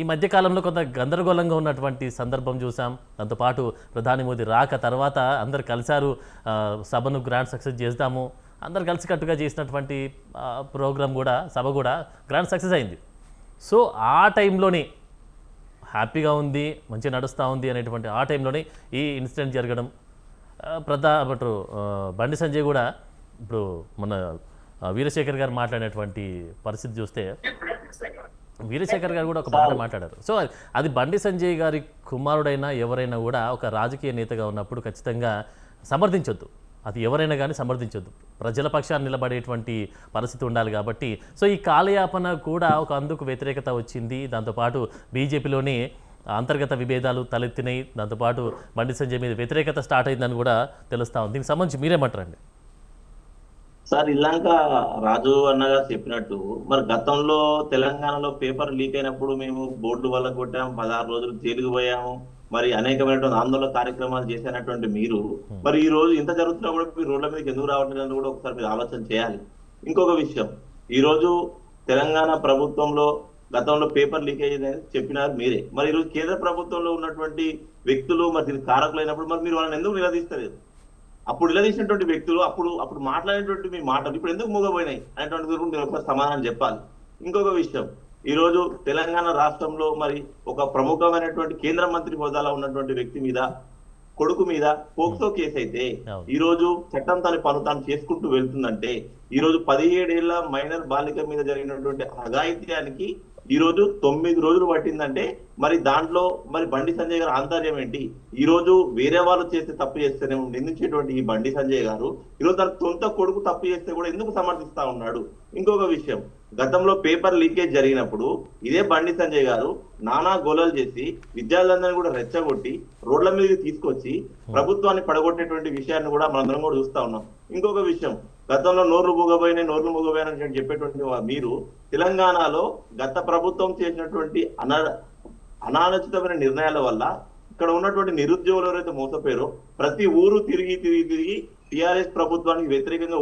ఈ మధ్యకాలంలో కొంత గందరగోళంగా ఉన్నటువంటి సందర్భం చూసాం. దాంతోపాటు ప్రధాని మోదీ రాక తర్వాత అందరు కలిశారు, సభను గ్రాండ్ సక్సెస్ చేద్దాము, అందరు కలిసికట్టుగా చేసినటువంటి ప్రోగ్రామ్ కూడా, సభ కూడా గ్రాండ్ సక్సెస్ అయింది. సో ఆ టైంలోనే హ్యాపీగా ఉంది, మంచిగా నడుస్తూ ఉంది అనేటువంటి ఆ టైంలోనే ఈ ఇన్సిడెంట్ జరగడం, బండి సంజయ్ కూడా ఇప్పుడు మన వీరశేఖర్ గారు మాట్లాడినటువంటి పరిస్థితి చూస్తే, వీరశేఖర్ గారు కూడా ఒక మాట మాట్లాడారు. సో అది బండి సంజయ్ గారి కుమారుడైనా ఎవరైనా కూడా ఒక రాజకీయ నేతగా ఉన్నప్పుడు ఖచ్చితంగా సమర్థించొద్దు. అది ఎవరైనా కానీ సమర్థించొద్దు. ప్రజల పక్షాన్ని నిలబడేటువంటి పరిస్థితి ఉండాలి. కాబట్టి సో ఈ కాలయాపన కూడా ఒక అందుకు వ్యతిరేకత వచ్చింది. దాంతోపాటు బీజేపీలోని అంతర్గత విభేదాలు తలెత్తినాయి. దాంతోపాటు బండి సంజయ్ మీద వ్యతిరేకత స్టార్ట్ అయిందని కూడా తెలుస్తా ఉంది. దీనికి సంబంధించి మీరేమంటారండి? సార్, ఇలాంక రాజు అన్నగా చెప్పినట్టు, మరి గతంలో తెలంగాణలో పేపర్ లీక్ అయినప్పుడు మేము బోర్డు వల్ల కొట్టాము, 16 రోజులు జైలుకు పోయాము, మరి అనేకమైనటువంటి ఆందోళన కార్యక్రమాలు చేసినటువంటి మీరు మరి ఈ రోజు ఇంత జరుగుతున్నప్పుడు మీరు రోడ్ల మీదకి ఎందుకు రావట్లేదు కూడా ఒకసారి మీరు ఆలోచన చేయాలి. ఇంకొక విషయం, ఈ రోజు తెలంగాణ ప్రభుత్వంలో గతంలో పేపర్ లీకేజ్ అని చెప్పినారు మీరే. మరి ఈరోజు కేంద్ర ప్రభుత్వంలో ఉన్నటువంటి వ్యక్తులు మరి దీనికి కారకులైనప్పుడు మరి మీరు వాళ్ళని ఎందుకు నిలదీస్తలేదు? అప్పుడు నిలదీసినటువంటి వ్యక్తులు అప్పుడు మాట్లాడినటువంటి మీ మాటలు ఇప్పుడు ఎందుకు మూగపోయినాయి అనేటువంటి గురించి మీరు ఒకసారి సమాధానం చెప్పాలి. ఇంకొక విషయం, ఈ రోజు తెలంగాణ రాష్ట్రంలో మరి ఒక ప్రముఖమైనటువంటి కేంద్ర మంత్రి హోదాలో ఉన్నటువంటి వ్యక్తి మీద, కొడుకు మీద పోక్సో కేసు అయితే ఈ రోజు చట్టం తన పను తాను చేసుకుంటూ వెళ్తుందంటే, ఈ రోజు 17 ఏళ్ల మైనర్ బాలిక మీద జరిగినటువంటి అఘాయిత్యానికి ఈ రోజు 9 రోజులు పట్టిందంటే మరి దాంట్లో మరి బండి సంజయ్ గారు ఆంతర్యం ఏంటి? ఈ రోజు వేరే వాళ్ళు చేస్తే తప్పు చేస్తేనే నిందించేటువంటి ఈ బండి సంజయ్ గారు ఈరోజు తన సొంత కొడుకు తప్పు చేస్తే కూడా ఎందుకు సమర్థిస్తా ఉన్నాడు? ఇంకొక విషయం, గతంలో పేపర్ లీకేజ్ జరిగినప్పుడు ఇదే బండి సంజయ్ గారు నానా గోలలు చేసి విద్యార్థులందరినీ కూడా రెచ్చగొట్టి రోడ్ల మీదకి తీసుకొచ్చి ప్రభుత్వాన్ని పడగొట్టేటువంటి విషయాన్ని కూడా మనందరం కూడా చూస్తా ఉన్నాం. ఇంకొక విషయం, గతంలో నోర్లు మూగబోయని చెప్పేటువంటి మీరు తెలంగాణలో గత ప్రభుత్వం చేసినటువంటి అనాలోచితమైన నిర్ణయాల వల్ల ఇక్కడ ఉన్నటువంటి నిరుద్యోగులు ఎవరైతే మోసపోయారో ప్రతి ఊరు తిరిగి టిఆర్ఎస్ ప్రభుత్వానికి వ్యతిరేకంగా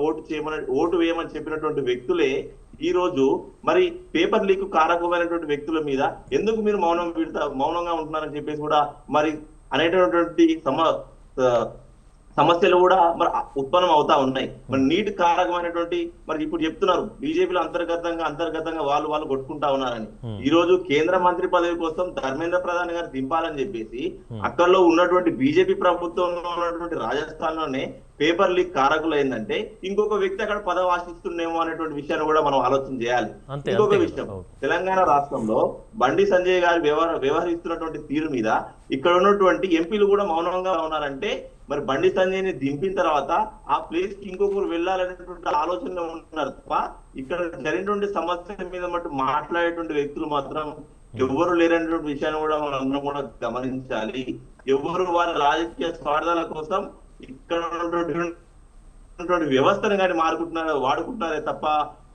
ఓటు వేయమని చెప్పినటువంటి వ్యక్తులే ఈ రోజు మరి పేపర్ లీక్ కారకమైనటువంటి వ్యక్తుల మీద ఎందుకు మీరు మౌనంగా ఉంటున్నారని చెప్పేసి కూడా మరి అనేటటువంటి సమస్యలు కూడా మరి ఉత్పన్నం అవుతా ఉన్నాయి. మరి నీటి కారకమైనటువంటి మరి ఇప్పుడు చెప్తున్నారు బీజేపీలో అంతర్గతంగా వాళ్ళు కొట్టుకుంటా ఉన్నారని. ఈ రోజు కేంద్ర మంత్రి పదవి కోసం ధర్మేంద్ర ప్రధాన్ గారు దింపాలని చెప్పేసి అక్కడలో ఉన్నటువంటి బీజేపీ ప్రభుత్వంలో ఉన్నటువంటి రాజస్థాన్ లోనే పేపర్ లీక్ కారకులైందంటే ఇంకొక వ్యక్తి అక్కడ పదవి ఆశిస్తుండేమో అనేటువంటి విషయాన్ని కూడా మనం ఆలోచన చేయాలి. ఇంకొక విషయం, తెలంగాణ రాష్ట్రంలో బండి సంజయ్ గారు వ్యవహరిస్తున్నటువంటి తీరు మీద ఇక్కడ ఉన్నటువంటి ఎంపీలు కూడా మౌనంగా ఉన్నారంటే మరి బండి సంజయ్ ని దింపిన తర్వాత ఆ ప్లేస్ కి ఇంకొకరు వెళ్ళాలనేటువంటి ఆలోచనలో ఉన్నారు తప్ప ఇక్కడ జరిగినటువంటి సమస్య మీద మటు మాట్లాడేటువంటి వ్యక్తులు మాత్రం ఎవరు లేరనేటువంటి విషయాన్ని కూడా మనం అందరం కూడా గమనించాలి. ఎవరు వారి రాజకీయ స్వార్థాల కోసం ఇక్కడ ఉన్నటువంటి వ్యవస్థను కానీ వాడుకుంటున్నారే తప్ప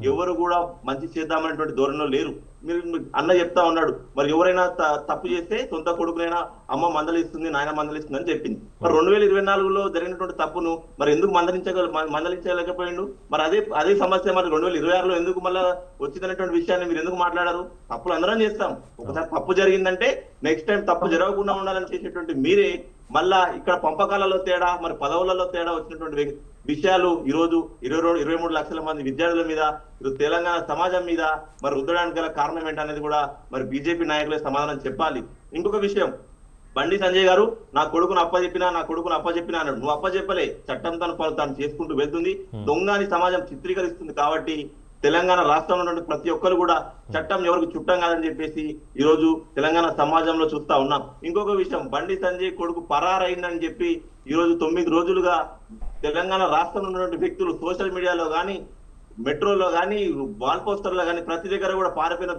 ఎవరు కూడా మంచి చేద్దామనేటువంటి ధోరణిలో లేరు. మీరు అన్న చెప్తా ఉన్నాడు మరి ఎవరైనా తప్పు చేస్తే సొంత కొడుకునైనా అమ్మ మందలిస్తుంది, నాయన మందలిస్తుంది అని చెప్పింది. మరి 2024లో జరిగినటువంటి తప్పును మరి ఎందుకు మందలించలేకపోయిండు? మరి అదే సమస్య మరి 2026లో ఎందుకు మళ్ళా వచ్చిందనేటువంటి విషయాన్ని మీరు ఎందుకు మాట్లాడారు? తప్పులు అందరం చేస్తాం. ఒకసారి తప్పు జరిగిందంటే నెక్స్ట్ టైం తప్పు జరగకుండా ఉండాలని చేసేటువంటి మీరే మళ్ళా ఇక్కడ పంపకాలలో తేడా, మరి పదవులలో తేడా వచ్చినటువంటి విషయాలు ఈ రోజు 23 లక్షల మంది విద్యార్థుల మీద, తెలంగాణ సమాజం మీద మరి రుద్దడానికి గల కారణం ఏంటనేది కూడా మరి బీజేపీ నాయకులే సమాధానం చెప్పాలి. ఇంకొక విషయం, బండి సంజయ్ గారు నా కొడుకును అప్పచెప్పినా అన్నాడు. నువ్వు అప్పచెప్పలే, చట్టం తాను చేసుకుంటూ వెళ్తుంది. దొంగని సమాజం చిత్రీకరిస్తుంది కాబట్టి తెలంగాణ రాష్ట్రంలో ఉన్న ప్రతి ఒక్కరు కూడా చట్టం ఎవరికి చుట్టం కాదని చెప్పేసి ఈ రోజు తెలంగాణ సమాజంలో చూస్తా ఉన్నాం. ఇంకొక విషయం, బండి సంజయ్ కొడుకు పరారైందని చెప్పి ఈ రోజు 9 రోజులుగా తెలంగాణ రాష్ట్రంలో ఉన్నటువంటి వ్యక్తులు సోషల్ మీడియాలో కానీ, మెట్రోలో కానీ, వాల్ పోస్టర్లో కానీ ప్రతి దగ్గర కూడా పారిపోయిన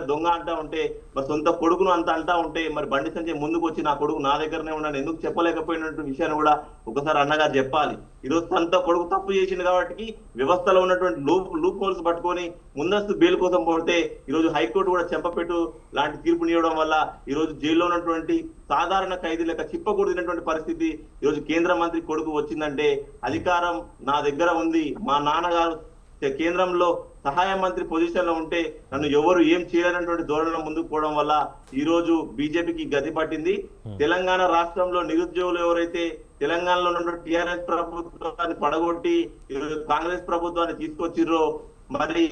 దొంగ అంటా ఉంటే మరి సొంత కొడుకును అంటా ఉంటే మరి బండి సంజయ్ ముందుకు వచ్చి నా కొడుకు నా దగ్గరనే ఉన్నాను ఎందుకు చెప్పలేకపోయినటువంటి విషయాన్ని కూడా ఒకసారి అన్నగారు చెప్పాలి. ఈరోజు సొంత కొడుకు తప్పు చేసింది కాబట్టి వ్యవస్థలో ఉన్నటువంటి లూప్ హోల్స్ పట్టుకొని ముందస్తు బెయిల్ కోసం పోతే ఈరోజు హైకోర్టు కూడా చెంపపెట్టు లాంటి తీర్పునివ్వడం వల్ల ఈరోజు జైల్లో ఉన్నటువంటి సాధారణ ఖైదీలకు చిప్పకూడినటువంటి పరిస్థితి ఈరోజు కేంద్ర మంత్రి కొడుకు వచ్చిందంటే అధికారం నా దగ్గర ఉంది, మా నాన్నగారు కేంద్రంలో సహాయ మంత్రి పొజిషన్ లో ఉంటే నన్ను ఎవరు ఏం చేయలేనటువంటి ధోరణిలో ముందుకు పోవడం వల్ల ఈ రోజు బీజేపీకి గతి పట్టింది. తెలంగాణ రాష్ట్రంలో నిరుద్యోగులు ఎవరైతే తెలంగాణలో ఉన్నటువంటి టిఆర్ఎస్ ప్రభుత్వాన్ని పడగొట్టి కాంగ్రెస్ ప్రభుత్వాన్ని తీసుకొచ్చిర్రో మరి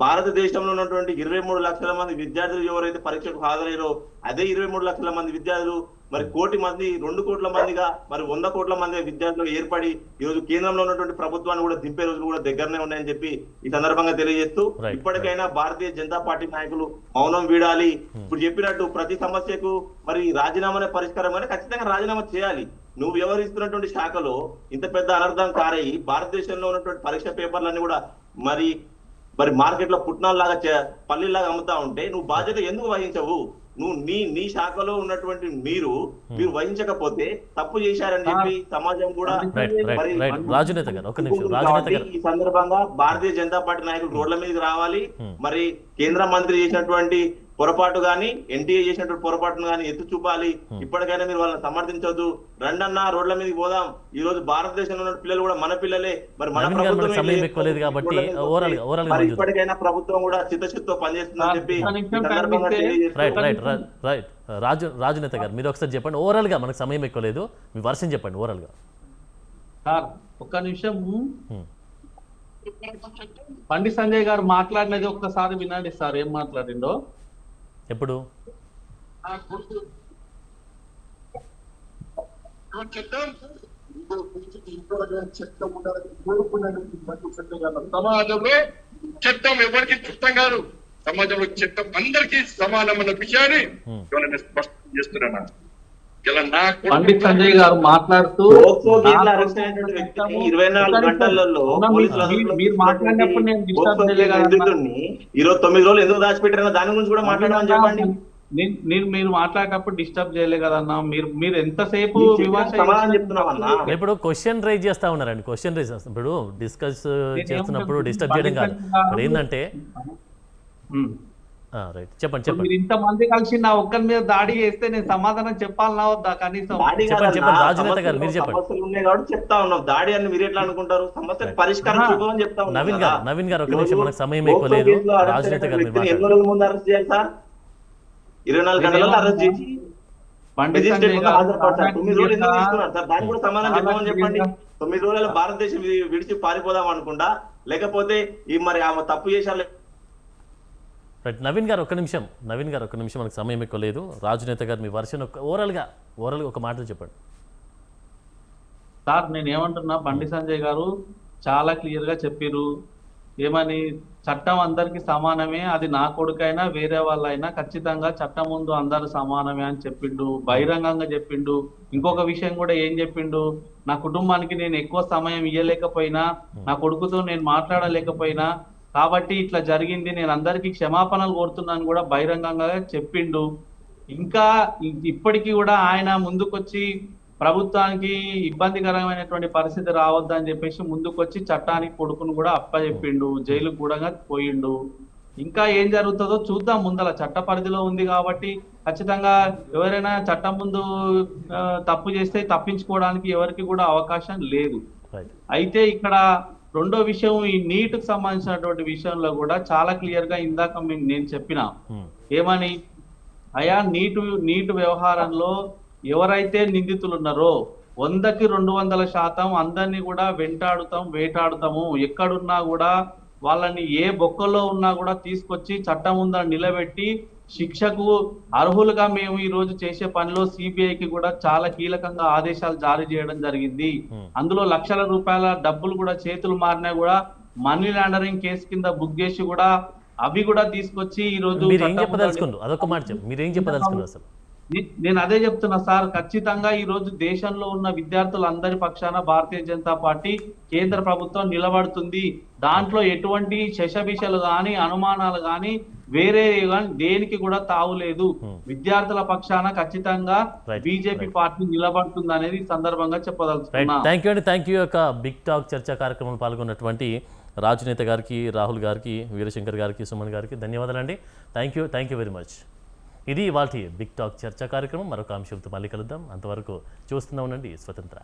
భారతదేశంలో ఉన్నటువంటి 23 లక్షల మంది విద్యార్థులు ఎవరైతే పరీక్షకు హాజరయ్యారో అదే 23 లక్షల మంది విద్యార్థులు మరి 1 కోటి మంది 2 కోట్ల మందిగా మరి 100 కోట్ల మంది విద్యార్థులు ఏర్పడి ఈ రోజు కేంద్రంలో ఉన్నటువంటి ప్రభుత్వాన్ని కూడా దింపే రోజులు కూడా దగ్గరనే ఉన్నాయని చెప్పి ఈ సందర్భంగా తెలియజేస్తూ ఇప్పటికైనా భారతీయ జనతా పార్టీ నాయకులు మౌనం వీడాలి. ఇప్పుడు చెప్పినట్టు ప్రతి సమస్యకు మరి రాజీనామానే పరిష్కారం కానీ ఖచ్చితంగా రాజీనామా చేయాలి. నువ్వు వ్యవహరిస్తున్నటువంటి శాఖలో ఇంత పెద్ద అనర్థం కారయ్యి భారతదేశంలో ఉన్నటువంటి పరీక్ష పేపర్లన్నీ కూడా మరి మార్కెట్ లో పుట్నాల్లాగా పల్లీలాగా అమ్ముతా ఉంటే నువ్వు బాధ్యత ఎందుకు వహించవు? నువ్వు నీ శాఖలో ఉన్నటువంటి మీరు వహించకపోతే తప్పు చేశారని చెప్పి సమాజం కూడా ఈ సందర్భంగా భారతీయ జనతా పార్టీ నాయకులు రోడ్ల మీదకి రావాలి. మరి కేంద్ర మంత్రి చేసినటువంటి పొరపాటు కానీ ఎన్టీఏ చేసినటువంటి పొరపాటును కానీ ఎత్తి చూపాలి. ఇప్పటికైనా మీరు వాళ్ళని సమర్థించవద్దు. రండన్నా రోడ్ల మీదకి పోదాం. ఈ రోజు భారతదేశంలో ఉన్న పిల్లలు కూడా మన పిల్లలే. మరి మన నవీన్ గారు ప్రభుత్వం మనకు సమయం ఎక్కువ లేదు కాబట్టి ఓవరాల్ గా మరి ఇప్పటికైనా ప్రభుత్వం కూడా చిత్తశుద్ధితో పనిచేస్తుందని చెప్పి ఈ సందర్భంగా తెలియజేస్తున్నాను. రైట్ రాజునేత గారు మీరు ఒకసారి చెప్పండి. ఓవరాల్ గా మనకు సమయం ఎక్కువ లేదు, మీ వర్షం చెప్పండి ఓవరాల్ గా. సార్ ఒక్క నిమిషం, బండి సంజయ్ గారు మాట్లాడినది ఒక్కసారి వినండి సార్, ఏం మాట్లాడిండో. ఎప్పుడు సమాజంలో చట్టం ఎవరికి చుట్టం కాదు, సమాజంలో చట్టం అందరికీ సమానమైన విషయాన్ని నేను స్పష్టం చేస్తున్నాను. ఇలా నా పండిత్ సంజయ్ గారు మాట్లాడుతూ పోక్సో కేసులో అరెస్ట్ అయినటువంటి వ్యక్తిని 24 గంటలలో పోలీసులు మీరు మాట్లాడినప్పుడు నేను డిస్టర్బ్ చేయలేదు. నిందితుడిని ఈరోజు 9 రోజులు ఎందుకు దాచిపెట్టారో దాని గురించి కూడా మాట్లాడమని చెప్పండి. నేను మీరు మాట్లాడేటప్పుడు డిస్టర్బ్ చేయలే కదన్నా. మీరు ఎంతసేపు సమాధానం చెప్తున్నామన్నా. ఇప్పుడు క్వశ్చన్ రైజ్ చేస్తా ఉన్నారండి. క్వశ్చన్ రైజ్ ఇప్పుడు డిస్కస్ చేస్తున్నప్పుడు డిస్టర్బ్ చేయడం కాదు. ఇప్పుడు ఏంటంటే రైట్ చెప్పండి. మీరు ఇంతమంది కలిసి నా ఒక్కరి మీద దాడి చేస్తే నేను సమాధానం చెప్పాలన్నా వద్దా కనీసం? చెప్పండి రాజునేత గారు మీరు చెప్పండి. సమస్యలు ఉన్నాయి కాబట్టి చెప్తా ఉన్నాం. దాడి అని మీరు ఎట్లా అనుకుంటారు? సమస్య పరిష్కారం చూపమని చెప్తా ఉన్నాం. నవీన్ గారు ఒక నిమిషం, మనకు సమయం ఎక్కువ లేదు. రాజునేత గారు మీరు ఎన్ని రోజుల ముందు అరెస్ట్ చేయాలి సార్? 24 గంటలలో అరెస్ట్ చేసి హాజరుపడతారు. 9 రోజులు ఎందుకు తీసుకున్నారు సార్? దానికి కూడా సమాధానం చెప్పమని చెప్పండి. 9 రోజుల భారతదేశం విడిచి పారిపోదాం అనుకుంటా, లేకపోతే ఈ మరి ఆమె తప్పు చేశారు. రైట్ నవీన్ గారు ఒక్క నిమిషం, మనకు సమయం ఎక్కువ లేదు. రాజునేత గారు మీ వర్షన్ ఓవరాల్గా ఒక మాటలు చెప్పండి సార్. నేను ఏమంటున్నా, బండి సంజయ్ గారు చాలా క్లియర్ గా చెప్పారు. ఏమని, చట్టం అందరికి సమానమే, అది నా కొడుకైనా వేరే వాళ్ళైనా ఖచ్చితంగా చట్టం ముందు అందరు సమానమే అని చెప్పిండు, బహిరంగంగా చెప్పిండు. ఇంకొక విషయం కూడా ఏం చెప్పిండు, నా కుటుంబానికి నేను ఎక్కువ సమయం ఇవ్వలేకపోయినా, నా కొడుకుతో నేను మాట్లాడలేకపోయినా, కాబట్టి ఇట్లా జరిగింది, నేను అందరికీ క్షమాపణలు కోరుతున్నాను కూడా బహిరంగంగా చెప్పిండు. ఇంకా ఇప్పటికీ కూడా ఆయన ముందుకొచ్చి ప్రభుత్వానికి ఇబ్బందికరమైనటువంటి పరిస్థితి రావద్దని చెప్పేసి ముందుకొచ్చి చట్టానికి కొడుకును కూడా అప్పచెప్పిండు, జైలుకు కూడా పోయిండు. ఇంకా ఏం జరుగుతుందో చూద్దాం. ముందల చట్ట పరిధిలో ఉంది కాబట్టి ఖచ్చితంగా ఎవరైనా చట్టం ముందు తప్పు చేస్తే తప్పించుకోవడానికి ఎవరికి కూడా అవకాశం లేదు. అయితే ఇక్కడ రెండో విషయం, ఈ నీట్కు సంబంధించినటువంటి విషయంలో కూడా చాలా క్లియర్ గా ఇందాక నేను చెప్పిన ఏమని, అయా నీటు వ్యవహారంలో ఎవరైతే నిందితులు ఉన్నారో 100కి 200% అందరినీ కూడా వేటాడుతాము. ఎక్కడున్నా కూడా వాళ్ళని ఏ బొక్కలో ఉన్నా కూడా తీసుకొచ్చి చట్టం ముందర నిలబెట్టి శిక్షకు అర్హులుగా మేము ఈ రోజు చేసే పనిలో సిబిఐకి కూడా చాలా కీలకంగా ఆదేశాలు జారీ చేయడం జరిగింది. అందులో లక్షల రూపాయల డబ్బులు కూడా చేతులు మారినా కూడా మనీ లాండరింగ్ కేసు కింద బుక్ చేసి కూడా అవి కూడా తీసుకొచ్చి ఈ రోజు నేను అదే చెప్తున్నా సార్. ఖచ్చితంగా ఈ రోజు దేశంలో ఉన్న విద్యార్థులందరి పక్షాన భారతీయ జనతా పార్టీ కేంద్ర ప్రభుత్వం నిలబడుతుంది. దాంట్లో ఎటువంటి శశభిషలు గాని అనుమానాలు గాని వేరే దేనికి కూడా తావులేదు. విద్యార్థుల పక్షాన ఖచ్చితంగా బీజేపీ పార్టీ నిలబడుతుంది అనేది సందర్భంగా చెప్పదలుచుకున్నా. Thank you. బిగ్ టాక్ చర్చా కార్యక్రమంలో పాల్గొన్నటువంటి రాజునేత గారికి, రాహుల్ గారికి, వీరశంకర్ గారికి, సుమన్ గారికి ధన్యవాదాలండి. Thank you very much. ఇది ఇవాల్టి బిగ్ టాక్ చర్చా కార్యక్రమం. మరొక అంశంతో మళ్ళీ కలుద్దాం. అంతవరకు చూస్తూనే ఉండండి స్వతంత్ర.